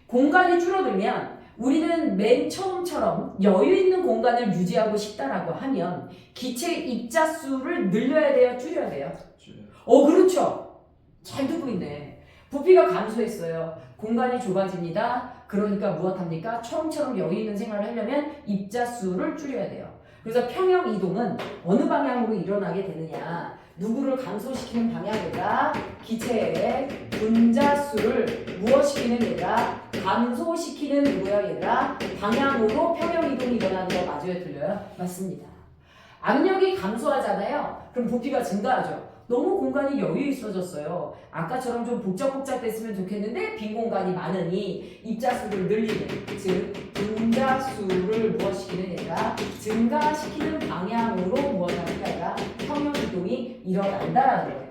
공간이 줄어들면 우리는 맨 처음처럼 여유 있는 공간을 유지하고 싶다라고 하면 기체의 입자수를 늘려야 돼요? 줄여야 돼요? 줄여요. 그렇죠. 잘 듣고 있네. 부피가 감소했어요. 공간이 좁아집니다. 그러니까 무엇합니까? 처음처럼 여유 있는 생활을 하려면 입자수를 줄여야 돼요. 그래서 평형 이동은 어느 방향으로 일어나게 되느냐? 누구를 감소시키는 방향이라 기체의 분자수를 무엇시키는 얘들아? 감소시키는 누구야 얘들아? 방향으로 평형 이동이 일어나는 거 맞아요? 틀려요? 맞습니다. 압력이 감소하잖아요. 그럼 부피가 증가하죠. 너무 공간이 여유 있어졌어요. 아까처럼 좀 복잡복잡했으면 좋겠는데 빈 공간이 많으니 입자수를 늘리는, 즉 분자수를 무엇시키는 얘가 증가시키는 방향으로 무엇하는 얘가 평형 이동이 일어난다라는 거예요.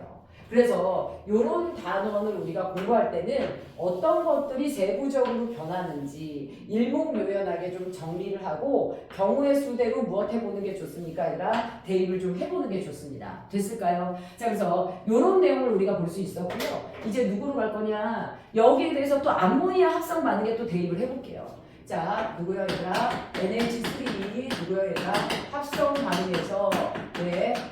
그래서 이런 단원을 우리가 공부할 때는 어떤 것들이 세부적으로 변하는지 일목요연하게 좀 정리를 하고 경우의 수대로 무엇 해보는 게 좋습니까? 아니라 대입을 좀 해보는 게 좋습니다. 됐을까요? 자, 그래서 이런 내용을 우리가 볼 수 있었고요. 이제 누구로 갈 거냐? 여기에 대해서 또 암모니아 합성 반응에 또 대입을 해볼게요. 자, 누구야 얘들아? NH3 누구야 얘들아? 합성 반응에서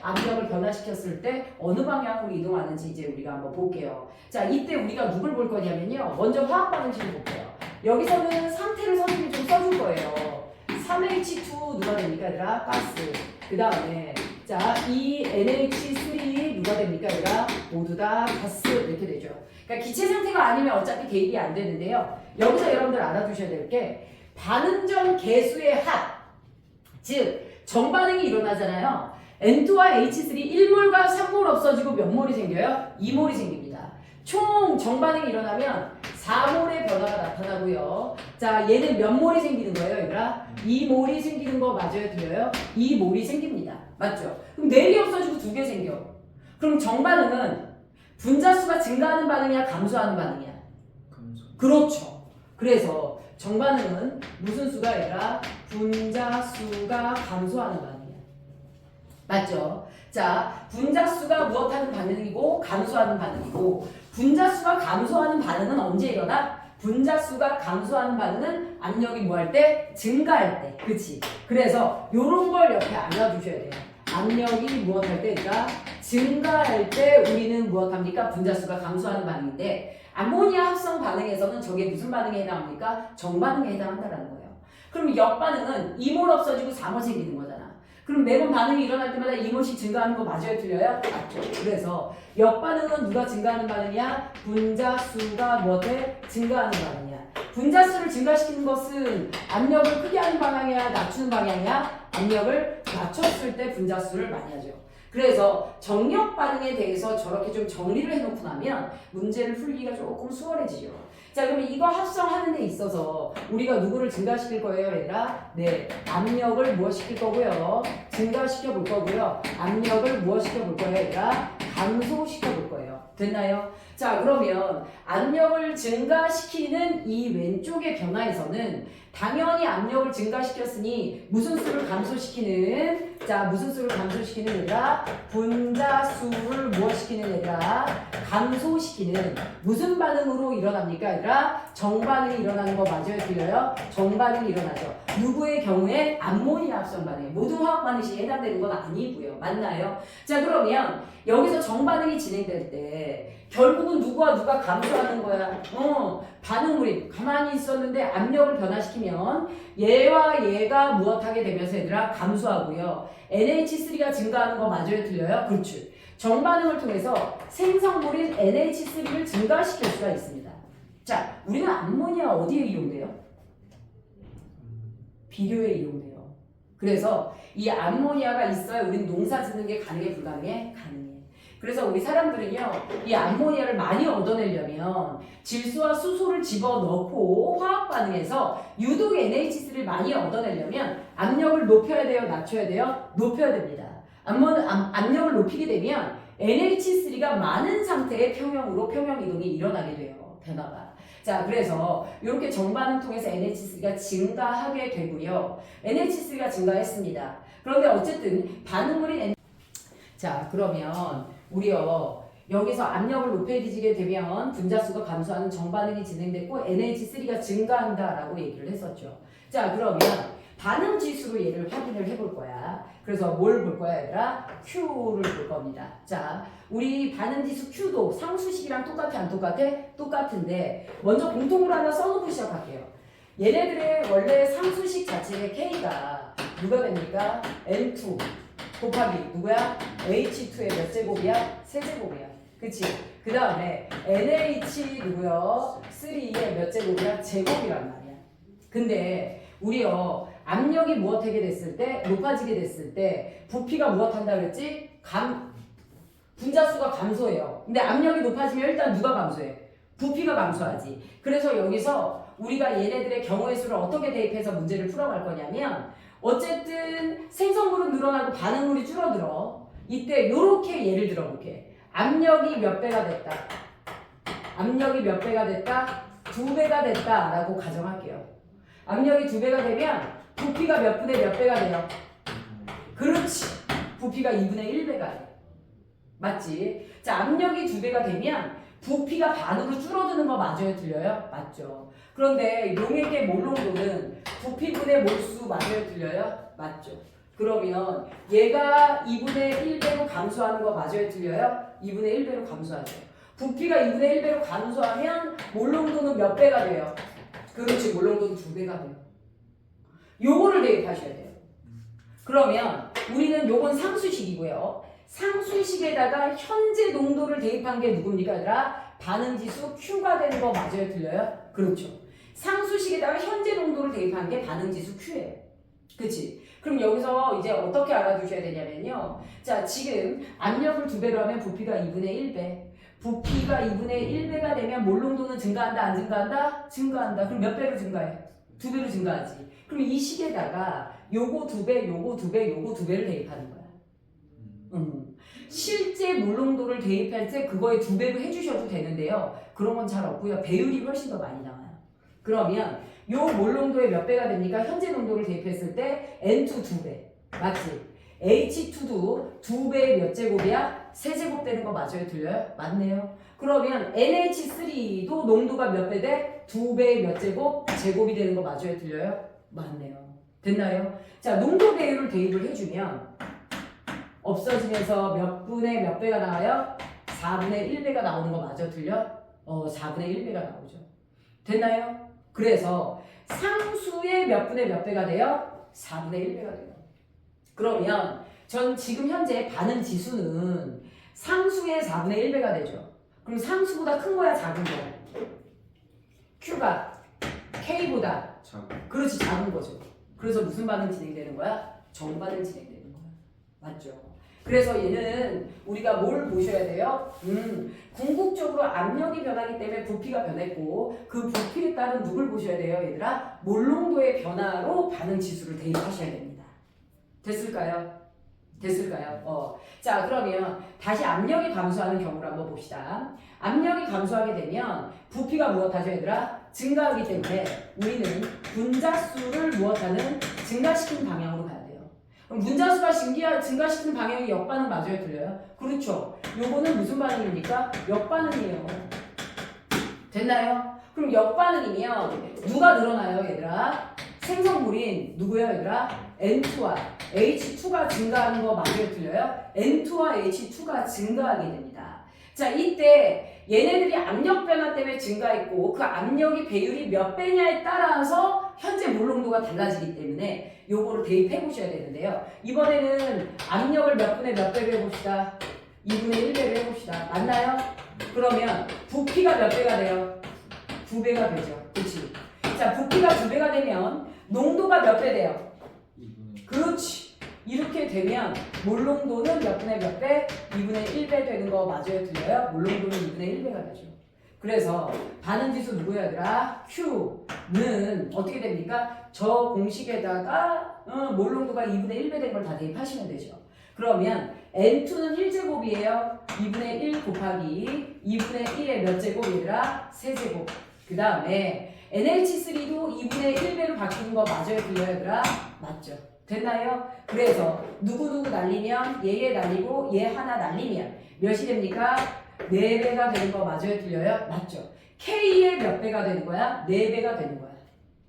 압력을 변화시켰을 때 어느 방향으로 이동하는지 이제 우리가 한번 볼게요. 자, 이때 우리가 누굴 볼 거냐면요. 먼저 화학 반응식을 볼게요. 여기서는 상태를 선생님이 좀 써줄 거예요. 3H2 누가 됩니까 얘들아? 가스. 그 다음에 자, 이 NH3 누가 됩니까 얘들아? 모두 다 가스 이렇게 되죠. 그러니까 기체 상태가 아니면 어차피 대입이 안 되는데요. 여기서 여러분들 알아두셔야 될 게 반응 전 개수의 합, 즉 정반응이 일어나잖아요. N2와 H3 1몰과 3몰 없어지고 몇 몰이 생겨요? 2몰이 생깁니다. 총 정반응이 일어나면 4몰의 변화가 나타나고요. 자, 얘는 몇 몰이 생기는 거예요, 얘들아? 2몰이 생기는 거 맞아요, 들려요? 2몰이 생깁니다. 맞죠? 그럼 4개 없어지고 2개 생겨. 그럼 정반응은 분자수가 증가하는 반응이야, 감소하는 반응이야? 감소. 그렇죠. 그래서 정반응은 무슨 수가 아니라 분자수가 감소하는 반응이야. 맞죠? 자, 분자수가 무엇하는 반응이고 감소하는 반응이고 분자수가 감소하는 반응은 언제 일어나? 분자수가 감소하는 반응은 압력이 뭐 할 때? 증가할 때. 그치? 그래서 요런 걸 옆에 알아두셔야 돼요. 압력이 무엇할 때니까 증가할 때 우리는 무엇합니까? 분자수가 감소하는 반응인데 암모니아 합성 반응에서는 저게 무슨 반응에 해당합니까? 정반응에 해당한다는 거예요. 그럼 역반응은 2몰 없어지고 4몰 생기는 거잖아. 그럼 매번 반응이 일어날 때마다 2몰씩 증가하는 거 맞아요? 틀려요? 맞죠. 그래서 역반응은 누가 증가하는 반응이야? 분자수가 뭐돼? 증가하는 반응이야. 분자수를 증가시키는 것은 압력을 크게 하는 방향이야? 낮추는 방향이야? 압력을 낮췄을 때 분자수를 많이 하죠. 그래서 정력 반응에 대해서 저렇게 좀 정리를 해놓고 나면 문제를 풀기가 조금 수월해지죠. 자, 그럼 이거 합성하는 데 있어서 우리가 누구를 증가시킬 거예요, 얘들아? 네, 압력을 무엇시킬 거고요? 증가시켜 볼 거고요. 압력을 무엇시켜 볼 거예요, 얘들아? 감소시켜 볼 거예요. 됐나요? 자, 그러면 압력을 증가시키는 이 왼쪽의 변화에서는 당연히 압력을 증가시켰으니 무슨 수를 감소시키는? 자, 무슨 수를 감소시키는 얘들아? 분자수를 무엇시키는 얘들아? 감소시키는 무슨 반응으로 일어납니까 얘들아? 정반응이 일어나는 거 맞아요? 틀려요? 정반응이 일어나죠. 누구의 경우에? 암모니아 합성 반응. 모든 화학 반응식에 해당되는 건 아니고요. 맞나요? 자, 그러면 여기서 정반응이 진행될 때 결국은 누구와 누가 감소하는 거야? 반응물이 가만히 있었는데 압력을 변화시키면 얘와 얘가 무엇하게 되면서 얘들아 감소하고요. NH3가 증가하는 거 맞아요? 틀려요? 그렇죠. 정반응을 통해서 생성물인 NH3를 증가시킬 수가 있습니다. 자, 우리는 암모니아 어디에 이용돼요? 비료에 이용돼요. 그래서 이 암모니아가 있어야 우리는 농사 짓는 게 가능해 불가능해? 가능해. 그래서 우리 사람들은요, 이 암모니아를 많이 얻어내려면 질소와 수소를 집어넣고 화학 반응해서 유독 NH3를 많이 얻어내려면 압력을 높여야 돼요? 낮춰야 돼요? 높여야 됩니다. 압력을 높이게 되면 NH3가 많은 상태의 평형으로 평형 이동이 일어나게 돼요. 변화가. 자, 그래서 이렇게 정반응 통해서 NH3가 증가하게 되고요. NH3가 증가했습니다. 그런데 어쨌든 반응물인 자, 그러면 우리요 여기서 압력을 높여지게 되면 분자수가 감소하는 정반응이 진행됐고 NH3가 증가한다라고 얘기를 했었죠. 자, 그러면 반응 지수로 얘를 확인을 해볼 거야. 그래서 뭘 볼 거야, 얘들아? Q를 볼 겁니다. 자, 우리 반응 지수 Q도 상수식이랑 똑같아, 안 똑같아? 똑같은데 먼저 공통으로 하나 써놓고 시작할게요. 얘네들의 원래 상수식 자체의 K가 누가 됩니까? N2 곱하기 누구야? H2의 몇 제곱이야? 세제곱이야. 그치? 그 다음에 NH 누구요? 3의 몇 제곱이야? 제곱이란 말이야. 근데 우리요 압력이 무엇하게 됐을 때 높아지게 됐을 때 부피가 무엇한다 그랬지? 분자수가 감소해요. 근데 압력이 높아지면 일단 누가 감소해? 부피가 감소하지. 그래서 여기서 우리가 얘네들의 경우의 수를 어떻게 대입해서 문제를 풀어갈 거냐면 어쨌든 생성물은 늘어나고 반응물이 줄어들어. 이때 요렇게 예를 들어볼게. 압력이 몇 배가 됐다. 압력이 몇 배가 됐다? 2배가 됐다 라고 가정할게요. 압력이 2배가 되면 부피가 몇 분의 몇 배가 돼요? 그렇지. 부피가 2분의 1배가 돼. 맞지? 자, 압력이 2배가 되면 부피가 반으로 줄어드는 거 맞아요? 틀려요? 맞죠. 그런데 용액의 몰농도는 부피분의 몰수 맞아요? 틀려요? 맞죠. 그러면 얘가 2분의 1배로 감소하는 거 맞아요? 틀려요? 2분의 1배로 감소하죠. 부피가 2분의 1배로 감소하면 몰농도는 몇 배가 돼요? 그렇지. 몰농도는 2배가 돼요. 요거를 대입하셔야 돼요. 그러면 우리는 요건 상수식이고요. 상수식에다가 현재 농도를 대입한 게 누굽니까? 얘들아? 반응지수 Q가 되는 거 맞아요? 틀려요? 그렇죠. 상수식에다가 현재 농도를 대입한 게 반응지수 Q예요. 그치? 그럼 여기서 이제 어떻게 알아두셔야 되냐면요. 자, 지금 압력을 2배로 하면 부피가 2분의 1배. 부피가 2분의 1배가 되면 몰농도는 증가한다, 안 증가한다? 증가한다. 그럼 몇 배로 증가해? 2배로 증가하지. 그럼 이 식에다가 요거 2배, 요거 2배, 요거 2배를 대입하는 거야. 실제 몰농도를 대입할 때 그거에 2배로 해주셔도 되는데요. 그런 건 잘 없고요. 배율이 훨씬 더 많이 나와요. 그러면 요 몰농도에 몇 배가 됩니까? 현재 농도를 대입했을 때 N2 2배. 맞지? H2도 2배의 몇 제곱이야? 세제곱 되는 거 맞아요? 틀려요? 맞네요. 그러면 NH3도 농도가 몇 배 돼? 2배의 몇 제곱? 제곱이 되는 거 맞아요? 틀려요? 맞네요. 됐나요? 자, 농도 배율을 대입을 해주면 없어지면서 몇 분의 몇 배가 나와요? 4분의 1배가 나오는 거 맞아? 틀려? 4분의 1배가 나오죠. 됐나요? 그래서 상수의 몇 분의 몇 배가 돼요? 4분의 1배가 돼요. 그러면 전 지금 현재 반응 지수는 상수의 4분의 1배가 되죠. 그럼 상수보다 큰 거야? 작은 거야? Q가 K보다 그렇지 작은 거죠. 그래서 무슨 반응 진행되는 거야? 정반응 진행되는 거야. 맞죠? 그래서 얘는 우리가 뭘 보셔야 돼요? 궁극적으로 압력이 변하기 때문에 부피가 변했고 그 부피에 따른 누굴 보셔야 돼요, 얘들아? 몰농도의 변화로 반응 지수를 대입하셔야 됩니다. 됐을까요? 됐을까요? 자, 그러면 다시 압력이 감소하는 경우를 한번 봅시다. 압력이 감소하게 되면 부피가 무엇하죠, 얘들아? 증가하기 때문에 우리는 분자수를 무엇하는? 증가시키는 방향으로 가야 돼요. 그럼 분자수가 증가시키는 방향이 역반응 맞아요? 틀려요? 그렇죠. 요거는 무슨 반응입니까? 역반응이에요. 됐나요? 그럼 역반응이면 누가 늘어나요, 얘들아? 생성물인 누구예요, 얘들아? N2와 H2가 증가하는 거 맞아요? 틀려요? N2와 H2가 증가하게 됩니다. 자, 이때 얘네들이 압력 변화 때문에 증가했고 그 압력이 배율이 몇 배냐에 따라서 현재 몰농도가 달라지기 때문에 요거를 대입해 보셔야 되는데요. 이번에는 압력을 몇 분의 몇 배로 해봅시다. 2분의 1배로 해봅시다. 맞나요? 그러면 부피가 몇 배가 돼요? 2배가 되죠. 그렇지? 자, 부피가 2배가 되면 농도가 몇 배 돼요? 2분의 그렇지. 이렇게 되면 몰농도는 몇 분의 몇 배? 2분의 1배 되는 거 맞아요? 틀려요? 몰농도는 2분의 1배가 되죠. 그래서 반응지수 누구야, 얘들아? Q는 어떻게 됩니까? 저 공식에다가 몰농도가 2분의 1배 된 걸 다 대입하시면 되죠. 그러면 N2는 1제곱이에요. 2분의 1 곱하기 2분의 1의 몇 제곱, 얘들아? 세제곱. 그 다음에 NH3도 2분의 1배로 바뀌는 거 맞아요? 틀려요, 얘들아? 맞죠. 됐나요? 그래서 누구누구 날리면 얘 날리고 얘 하나 날리면 몇이 됩니까? 4배가 되는 거 맞아요? 틀려요? 맞죠? K의 몇 배가 되는 거야? 4배가 되는 거야.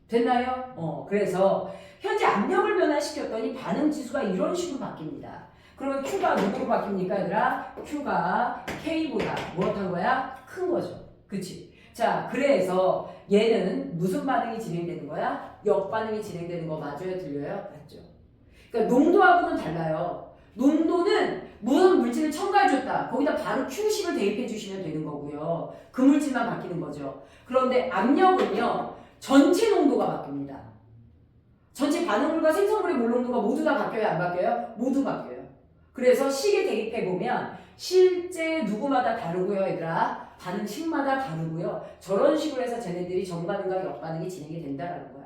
됐나요? 그래서 현재 압력을 변화시켰더니 반응 지수가 이런 식으로 바뀝니다. 그러면 Q가 누구로 바뀝니까, 얘들아? Q가 K보다 무엇한 거야? 큰 거죠. 그치? 자, 그래서 얘는 무슨 반응이 진행되는 거야? 역반응이 진행되는 거 맞아요? 틀려요? 맞죠? 그러니까 농도하고는 달라요. 농도는 무슨 물질을 첨가해줬다. 거기다 바로 Q식을 대입해 주시면 되는 거고요. 그 물질만 바뀌는 거죠. 그런데 압력은요. 전체 농도가 바뀝니다. 전체 반응물과 생성물의 몰 농도가 모두 다 바뀌어요? 안 바뀌어요? 모두 바뀌어요. 그래서 식에 대입해보면 실제 누구마다 다르고요. 얘들아. 반응식마다 다르고요. 저런 식으로 해서 쟤네들이 정반응과 역반응이 진행이 된다라는 거야.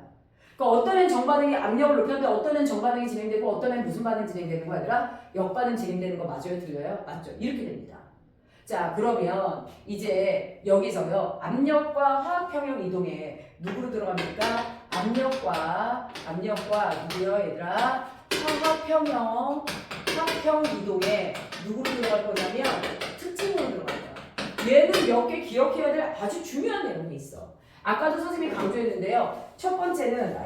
그러니까 어떤 애는 정반응이 압력을 높였는데 어떤 애는 정반응이 진행되고 어떤 애는 무슨 반응이 진행되는 거야 얘들아? 역반응 진행되는 거 맞아요? 틀려요? 맞죠? 이렇게 됩니다. 자 그러면 이제 여기서요 압력과 화학평형 이동에 누구로 들어갑니까? 압력과 누구요 얘들아? 화학평형 이동에 누구로 들어갈 거냐면 특징으로 들어갈 거야. 얘는 몇 개 기억해야 될 아주 중요한 내용이 있어. 아까도 선생님이 강조했는데요. 첫 번째는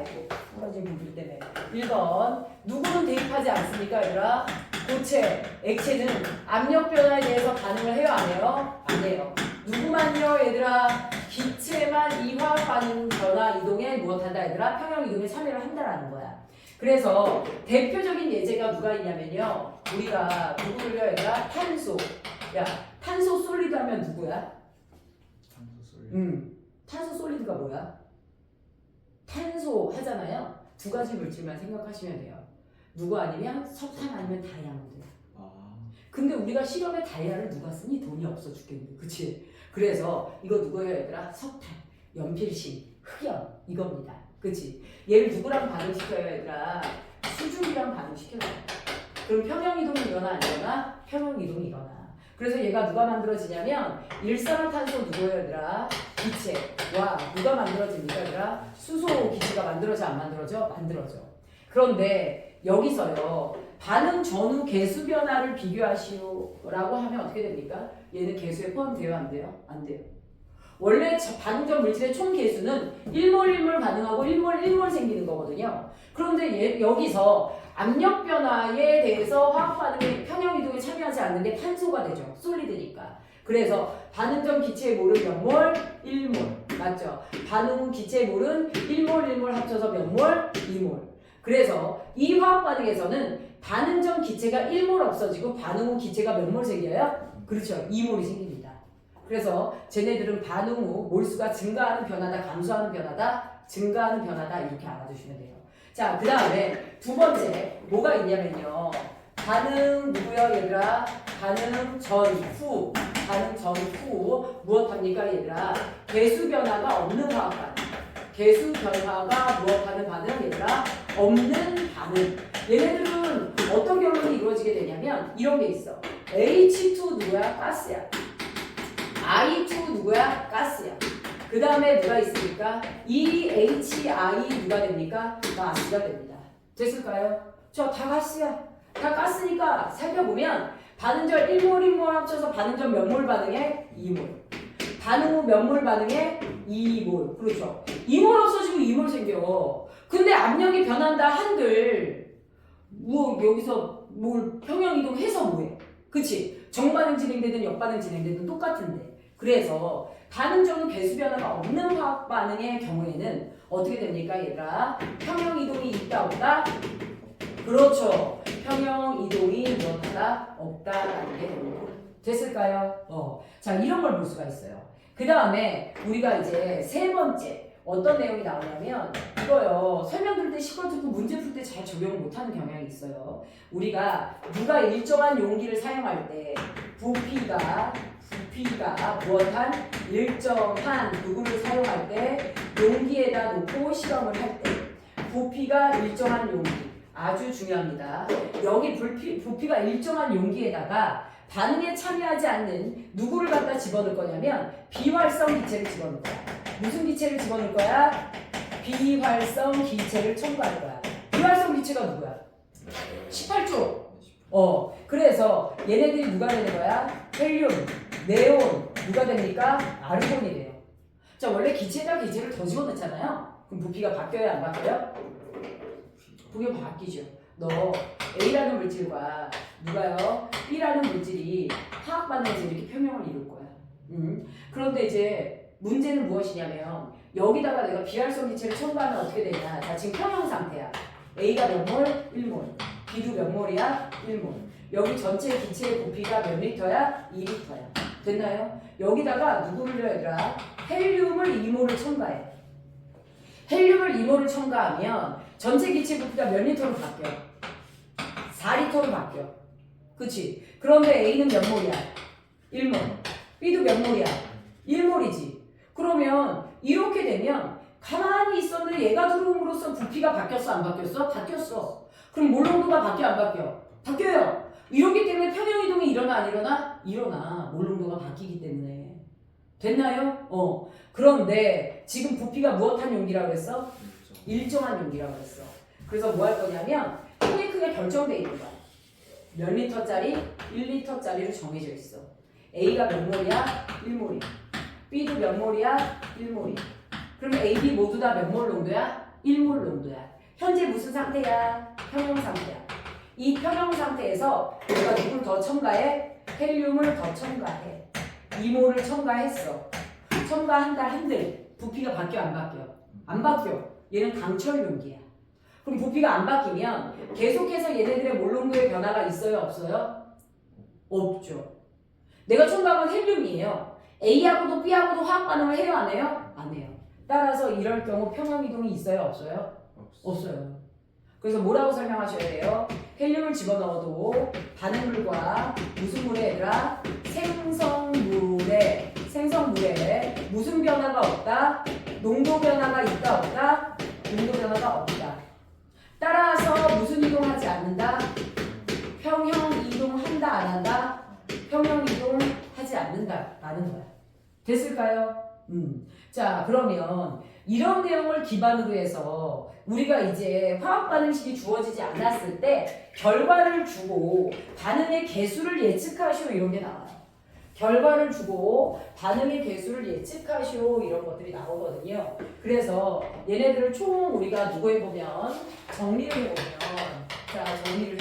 떨어진 분들 때문에 1번 누구는 대입하지 않습니까 얘들아? 고체, 액체는 압력 변화에 대해서 반응을 해요 안 해요? 안 해요. 누구만요 얘들아? 기체만 이 화학 반응 변화 이동에 무엇한다 얘들아? 평형 이동에 참여를 한다라는 거야. 그래서 대표적인 예제가 누가 있냐면요. 우리가 누구를요 얘들아? 탄소. 야 탄소 솔리드 하면 누구야? 탄소 솔리드. 탄소 솔리드가 뭐야? 탄소 하잖아요. 두 가지 물질만 생각하시면 돼요. 누구 아니면 석탄 아니면 다이아몬드. 근데 우리가 실험에 다이아를 누가 쓰니? 돈이 없어 죽겠는데. 그치? 그래서 이거 누구예요 얘들아? 석탄, 연필심, 흑연 이겁니다. 그치? 얘를 누구랑 반응시켜요 얘들아? 수증기랑 반응시켜요. 그럼 평형이동이 일어나 안 일어나? 평형이동이 일어나. 그래서 얘가 누가 만들어지냐면 일산화탄소 누구예요 얘들아? 기체와 누가 만들어집니까 얘들아? 수소 기체가 만들어져 안 만들어져? 만들어져. 그런데 여기서요 반응 전후 개수 변화를 비교하시오라고 하면 어떻게 됩니까? 얘는 개수에 포함돼요 안 돼요? 안 돼요. 원래 반응 전 물질의 총 개수는 1몰 1몰 반응하고 1몰 1몰 생기는 거거든요. 그런데 여기서 압력 변화에 대해서 화학 반응의 평형 이동에 참여하지 않는 게 탄소가 되죠. 솔리드니까. 그래서 반응 전 기체의 몰은 몇 몰? 1몰. 맞죠? 반응 후 기체의 몰은 1몰 1몰 합쳐서 몇 몰? 2몰. 그래서 이 화학 반응에서는 반응 전 기체가 1몰 없어지고 반응 후 기체가 몇 몰 생겨요? 그렇죠. 2몰이 생깁니다. 그래서 쟤네들은 반응 후 몰수가 증가하는 변화다, 감소하는 변화다, 증가하는 변화다 이렇게 알아두시면 돼요. 자, 그 다음에 두 번째 뭐가 있냐면요. 반응 누구요 얘들아? 반응 전후. 반응 전후 무엇합니까 얘들아? 개수 변화가 없는 화학 반응. 개수 변화가 무엇하는 반응 얘들아? 없는 반응. 얘네들은 어떤 결론이 이루어지게 되냐면 이런 게 있어. H2 누구야? 가스야. I2 누구야? 가스야. 그 다음에 누가 있습니까? EHI 누가 됩니까? 가스가 됩니다. 됐을까요? 저 다 가스야. 다 가스니까 살펴보면 반응절 1몰 1몰 합쳐서 반응절 몇 몰 반응해? 2몰. 반응 후 몇 몰 반응해? 2몰. 그렇죠. 2몰 없어지고 2몰 생겨. 근데 압력이 변한다 한들 뭐 여기서 뭘 평형 이동해서 뭐해? 그치? 정반응 진행되든 역반응 진행되든 똑같은데. 그래서 반응 전후 개수 변화가 없는 화학 반응의 경우에는 어떻게 됩니까 얘들아? 평형 이동이 있다 없다? 그렇죠. 평형 이동이 무엇하다? 없다라는 게 됩니다. 됐을까요? 자 이런 걸 볼 수가 있어요. 그 다음에 우리가 이제 세 번째 어떤 내용이 나오냐면 이거요. 설명 들을 때 시끄러 듣고 문제 풀 때 잘 적용 못하는 경향이 있어요. 우리가 누가 일정한 용기를 사용할 때 부피가 무엇한 일정한 누구를 사용할 때 용기에다 놓고 실험을 할 때 부피가 일정한 용기 아주 중요합니다. 여기 부피가 일정한 용기에다가 반응에 참여하지 않는 누구를 갖다 집어넣을 거냐면 비활성 기체를 집어넣을 거야. 무슨 기체를 집어넣을 거야? 비활성 기체를 첨가할 거야. 비활성 기체가 누구야? 18조. 그래서 얘네들이 누가 되는 거야? 헬륨, 네온 누가 됩니까? 아르곤이 돼요. 자, 원래 기체에다 기체를 더 집어넣잖아요. 그럼 부피가 바뀌어요, 안 바뀌어요? 부피가 바뀌죠. 너 A라는 물질과 누가요? B라는 물질이 화학 반응에서 이렇게 평형을 이룰 거야. 그런데 이제 문제는 무엇이냐면 여기다가 내가 비활성 기체를 첨가하면 어떻게 되냐? 자, 지금 평형 상태야. A가 몇 몰? 1몰. B도 몇 몰이야? 1몰. 여기 전체 기체의 부피가 몇 리터야? 2리터야. 됐나요? 여기다가 누구를 넣어야 되라? 헬륨을 2몰을 첨가해. 헬륨을 2몰을 첨가하면 전체 기체 부피가 몇 리터로 바뀌어? 4리터로 바뀌어. 그치? 그런데 A는 몇 몰이야? 1몰. B도 몇 몰이야? 1몰이지. 그러면 이렇게 되면 가만히 있었는데 얘가 들어옴으로써 부피가 바뀌었어? 안 바뀌었어? 바뀌었어. 그럼 몰 농도가 바뀌어? 안 바뀌어? 바뀌어요. 이렇기 때문에 평형 이동이 일어나 안 일어나? 일어나. 몰 농도가 바뀌기 때문에. 됐나요? 그런데 지금 부피가 무엇한 용기라고 했어? 일정한 용기라고 했어. 그래서 뭐 할 거냐면 통이 크게 결정돼 있는 거야. 몇 리터짜리? 1리터짜리로 정해져 있어. A가 몇 몰이야? 1몰이야. B도 몇 몰이야? 1몰이야. 그럼 A, B 모두 다 몇 몰 농도야? 1몰 농도야. 현재 무슨 상태야? 평형 상태야. 이 평형 상태에서 내가 누굴 더 첨가해? 헬륨을 더 첨가해. 2몰을 첨가했어. 첨가한다 한들 부피가 바뀌어 안 바뀌어? 안 바뀌어. 얘는 강철 용기야. 그럼 부피가 안 바뀌면 계속해서 얘네들의 몰 농도의 변화가 있어요? 없어요? 없죠. 내가 첨가한 헬륨이에요. A하고도 B하고도 화학 반응을 해요? 안 해요? 안 해요. 따라서 이럴 경우 평형 이동이 있어요? 없어요? 없어요. 그래서 뭐라고 설명하셔야 돼요? 헬륨을 집어넣어도 반응물과 무슨 물에 얘들아? 생성물에 무슨 변화가 없다? 농도 변화가 있다 없다? 농도 변화가 없다. 따라서 무슨 이동하지 않는다? 평형 이동한다 안 한다? 평형 이동하지 않는다라는 거야. 됐을까요? 자, 그러면 이런 내용을 기반으로 해서 우리가 이제 화학 반응식이 주어지지 않았을 때 결과를 주고 반응의 개수를 예측하시오 이런 게 나와요. 결과를 주고 반응의 개수를 예측하시오 이런 것들이 나오거든요. 그래서 얘네들을 총 우리가 누구 해보면 정리를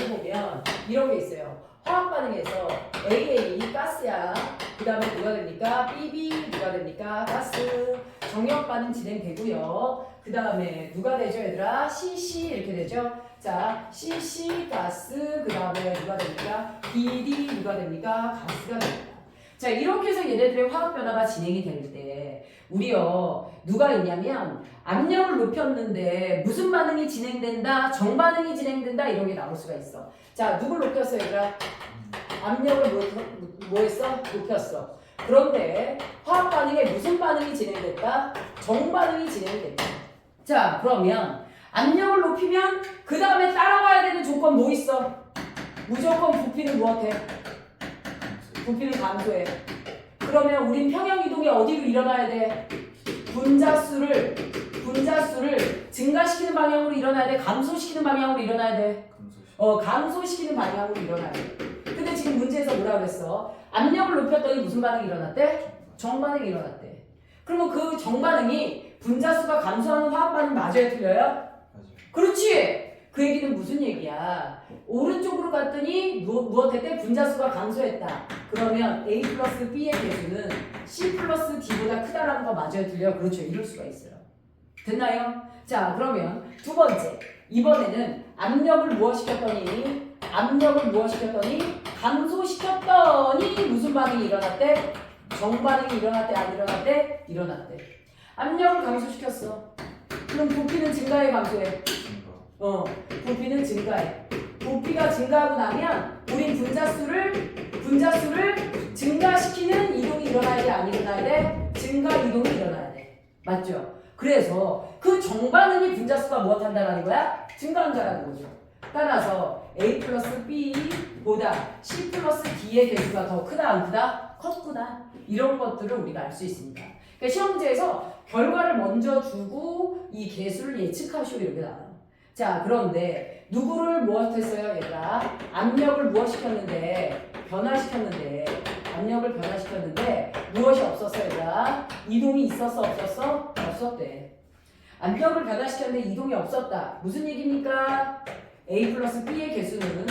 해보면 이런 게 있어요. 화학 반응에서 AA 가스야. 그 다음에 누가 됩니까? BB 누가 됩니까? 가스. 정력 반응 진행되고요. 그 다음에 누가 되죠, 얘들아? CC 이렇게 되죠. 자, CC 가스. 그 다음에 누가 됩니까? BD 누가 됩니까? 가스가 됩니다. 자, 이렇게 해서 얘네들의 화학 변화가 진행이 될 때 우리요 누가 있냐면 압력을 높였는데 무슨 반응이 진행된다, 정반응이 진행된다 이런 게 나올 수가 있어. 자, 누굴 높였어 얘들아? 압력을 뭐 했어? 높였어. 그런데 화학 반응에 무슨 반응이 진행됐다? 정반응이 진행됐다. 자, 그러면 압력을 높이면 그 다음에 따라와야 되는 조건 뭐 있어? 무조건 부피는 무엇해? 부피는 감소해. 그러면 우린 평형 이동이 어디로 일어나야 돼? 분자수를 증가시키는 방향으로 일어나야 돼? 감소시키는 방향으로 일어나야 돼? 감소시키는 방향으로 일어나야 돼. 근데 지금 문제에서 뭐라 그랬어? 압력을 높였더니 무슨 반응이 일어났대? 정반응이 일어났대. 그러면 그 정반응이 분자수가 감소하는 화학 반응 맞아요? 틀려요? 맞아요. 그렇지! 그 얘기는 무슨 얘기야? 오른쪽으로 갔더니 무엇했대? 분자수가 감소했다. 그러면 A 플러스 B의 개수는 C 플러스 D보다 크다라는 거 맞아요? 틀려요? 그렇죠. 이럴 수가 있어요. 됐나요? 자, 그러면 두 번째. 이번에는 압력을 무엇시켰더니 감소시켰더니 무슨 반응이 일어났대? 정반응이 일어났대? 안 일어났대? 일어났대. 압력을 감소시켰어. 그럼 부피는 증가해 감소해? 부피는 증가해. 부피가 증가하고 나면 우린 분자수를 증가시키는 이동이 일어나야 돼? 안 일어나야 돼? 증가 이동이 일어나야 돼. 맞죠? 그래서 그 정반응이 분자수가 무엇한다라는 거야? 증가한다라는 거죠. 따라서 A 플러스 B보다 C 플러스 D의 개수가 더 크다 안 크다? 컸구나. 이런 것들을 우리가 알 수 있습니다. 그러니까 시험 문제에서 결과를 먼저 주고 이 개수를 예측하시오 이렇게 나와요. 자, 그런데 누구를 무엇했어요 얘들아? 압력을 무엇시켰는데 변화시켰는데 압력을 변화시켰는데 무엇이 없었어 얘들아? 이동이 있었어 없었어? 없었대. 압력을 변화시켰는데 이동이 없었다. 무슨 얘기입니까? A 플러스 B의 개수는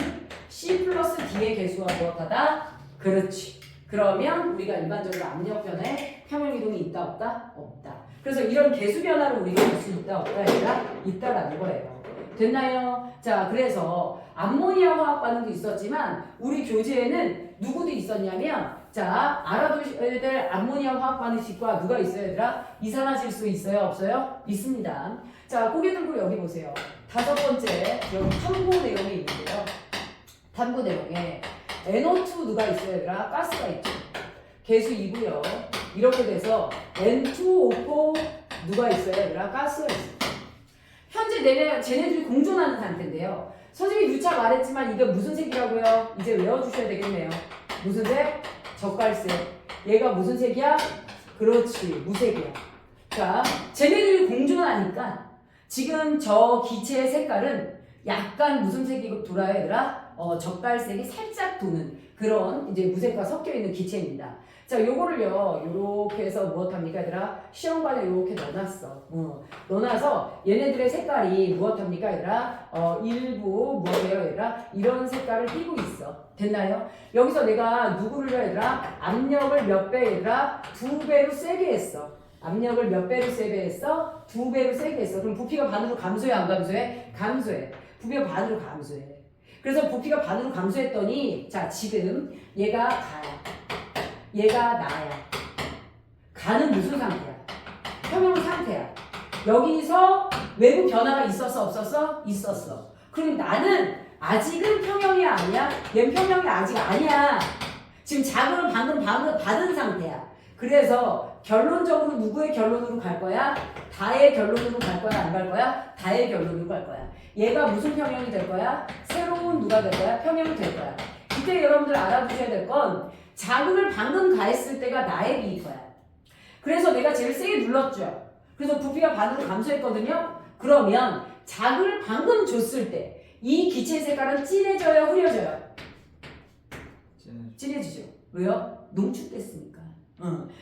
C 플러스 D의 개수와 무엇하다? 그렇지. 그러면 우리가 일반적으로 압력 변화에 평형 이동이 있다 없다? 없다. 그래서 이런 개수 변화를 우리가 볼 수 있다 없다 얘들아? 있다라는 거예요. 됐나요? 자, 그래서 암모니아 화학 반응도 있었지만 우리 교재에는 누구도 있었냐면 자, 알아두셔야 될 암모니아 화학 반응식과 누가 있어요 얘들아? 이산화질소 있어요 없어요? 있습니다. 자, 고개 들고 여기 보세요. 다섯 번째 여기 탐구 내용이 있는데요. 탐구 내용에 NO2 누가 있어요 얘들아? 가스가 있죠. 개수이고요. 이렇게 돼서 N2O4 누가 있어요 얘들아? 가스가 있어요. 현재 쟤네들이 공존하는 상태인데요. 선생님이 누차 말했지만 이게 무슨 색이라고요? 이제 외워주셔야 되겠네요. 무슨 색? 젓갈색. 얘가 무슨 색이야? 그렇지, 무색이야. 자, 쟤네들이 공존하니까 지금 저 기체의 색깔은 약간 무슨 색이 돌아요 얘들아? 젓갈색이 살짝 도는 그런 이제 무색과 섞여 있는 기체입니다. 자, 요거를요, 요렇게 해서 무엇합니까, 얘들아? 시험관에 요렇게 넣어놨어. 넣어놔서 얘네들의 색깔이 무엇합니까, 얘들아? 일부 뭐예요, 얘들아? 이런 색깔을 띠고 있어. 됐나요? 여기서 내가 누구를요, 얘들아? 압력을 몇 배, 얘들아? 2배로 세게 했어. 압력을 몇 배로 세게 했어? 2배로 세게 했어. 그럼 부피가 반으로 감소해, 안 감소해? 감소해. 부피가 반으로 감소해. 그래서 부피가 반으로 감소했더니, 자, 지금 얘가 가야. 얘가 나야. 가는 무슨 상태야? 평형 상태야. 여기서 외부 변화가 있었어 없었어? 있었어. 그럼 나는 아직은 평형이 아니야? 얘는 평형이 아직 아니야. 지금 자극을 방금 받은 상태야. 그래서 결론적으로 누구의 결론으로 갈 거야? 다의 결론으로 갈 거야? 안 갈 거야? 다의 결론으로 갈 거야. 얘가 무슨 평형이 될 거야? 새로운 누가 될 거야? 평형이 될 거야. 이때 여러분들 알아두셔야 될 건 자극을 방금 가했을 때가 나의 비거야. 그래서 내가 제일 세게 눌렀죠. 그래서 부피가 반으로 감소했거든요. 그러면 자극을 방금 줬을 때 이 기체 색깔은 진해져요, 흐려져요? 진해지죠. 왜요? 농축됐으니까.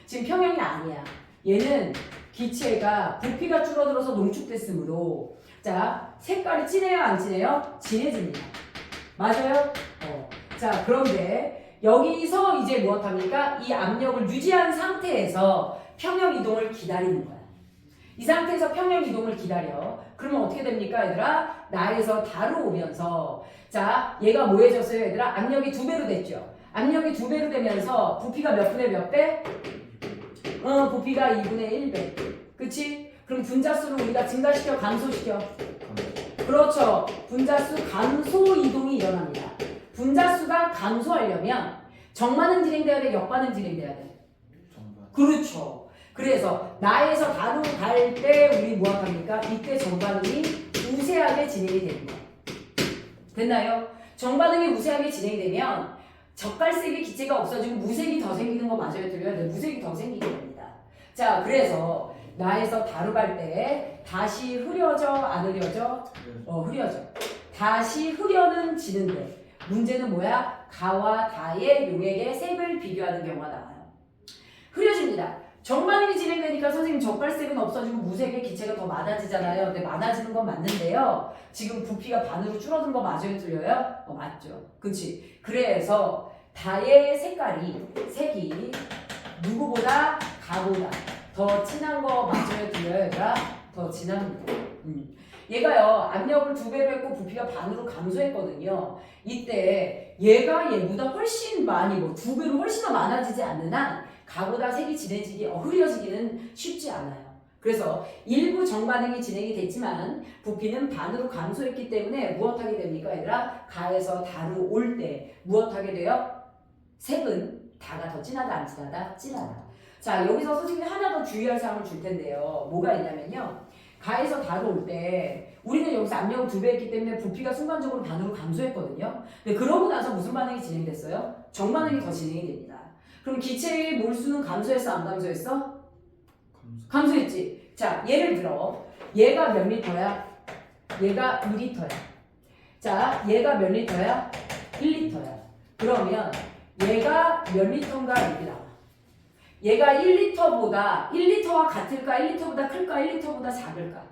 지금 평형이 아니야. 얘는 기체가 부피가 줄어들어서 농축됐으므로 자, 색깔이 진해요, 안 진해요? 진해집니다. 맞아요? 자, 그런데 여기서 이제 무엇합니까? 이 압력을 유지한 상태에서 평형 이동을 기다리는 거야. 이 상태에서 평형 이동을 기다려. 그러면 어떻게 됩니까, 얘들아? 나에서 다로 오면서 자, 얘가 뭐해졌어요, 얘들아? 압력이 2배로 됐죠. 압력이 2배로 되면서 부피가 몇 분의 몇 배? 부피가 2분의 1배. 그치? 그럼 분자수를 우리가 증가시켜, 감소시켜? 그렇죠. 분자수 감소 이동이 일어납니다. 분자수가 감소하려면 정반응 진행돼야 돼, 역반응 진행돼야 돼? 정반. 그렇죠. 그래서 나에서 다로 갈 때 우리 뭐 합니까? 이때 정반응이 우세하게 진행이 되는 거야. 됐나요? 정반응이 우세하게 진행되면 젓갈색의 기체가 없어지고 무색이 더 생기는 거 맞아요? 들려야 돼. 무색이 더 생기게 됩니다. 자, 그래서 나에서 다로 갈 때 다시 흐려져, 안 흐려져? 흐려져. 다시 흐려는 지는데 문제는 뭐야? 가와 다의 용액의 색을 비교하는 경우가 나와요. 흐려집니다. 정반응이 진행되니까 선생님 젓갈색은 없어지고 무색의 기체가 더 많아지잖아요. 근데 많아지는 건 맞는데요. 지금 부피가 반으로 줄어든 거 맞아요? 틀려요? 맞죠. 그치? 그래서 다의 색이 누구보다 가보다 더 진한 거 맞아요? 틀려요? 얘들아? 더 진합니다. 얘가요, 압력을 2배로 했고 부피가 반으로 감소했거든요. 이때 얘가 얘보다 훨씬 많이 2배로 훨씬 더 많아지지 않는 한 가보다 색이 진해지기, 흐려지기는 쉽지 않아요. 그래서 일부 정반응이 진행이 됐지만 부피는 반으로 감소했기 때문에 무엇하게 됩니까, 얘들아? 가에서 다로 올 때 무엇하게 돼요? 색은 다가 더 진하다, 안 진하다? 진하다. 자, 여기서 선생님이 하나 더 주의할 사항을 줄 텐데요. 뭐가 있냐면요. 가에서 다로 올 때 우리는 여기서 압력을 2배 했기 때문에 부피가 순간적으로 반으로 감소했거든요. 근데 그러고 나서 무슨 반응이 진행됐어요? 정반응이 더 진행이 됩니다. 그럼 기체의 몰수는 감소했어, 안 감소했어? 감소했지. 자, 예를 들어 얘가 몇 리터야? 얘가 2리터야. 자, 얘가 몇 리터야? 1리터야. 그러면 얘가 몇 리터인가 이렇게 나와. 얘가 1리터보다 1리터와 같을까? 1리터보다 클까? 1리터보다 작을까?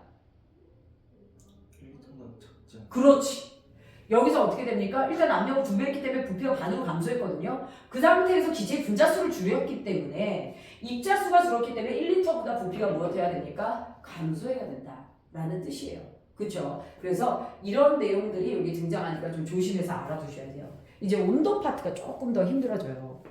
1리터보다 작죠. 그렇지. 여기서 어떻게 됩니까? 일단 압력을 2배 했기 때문에 부피가 반으로 감소했거든요. 그 상태에서 기체의 분자수를 줄였기 때문에 입자수가 줄었기 때문에 1리터보다 부피가 무엇해야 됩니까? 감소해야 된다라는 뜻이에요. 그렇죠? 그래서 이런 내용들이 여기 등장하니까 좀 조심해서 알아두셔야 돼요. 이제 온도 파트가 조금 더 힘들어져요.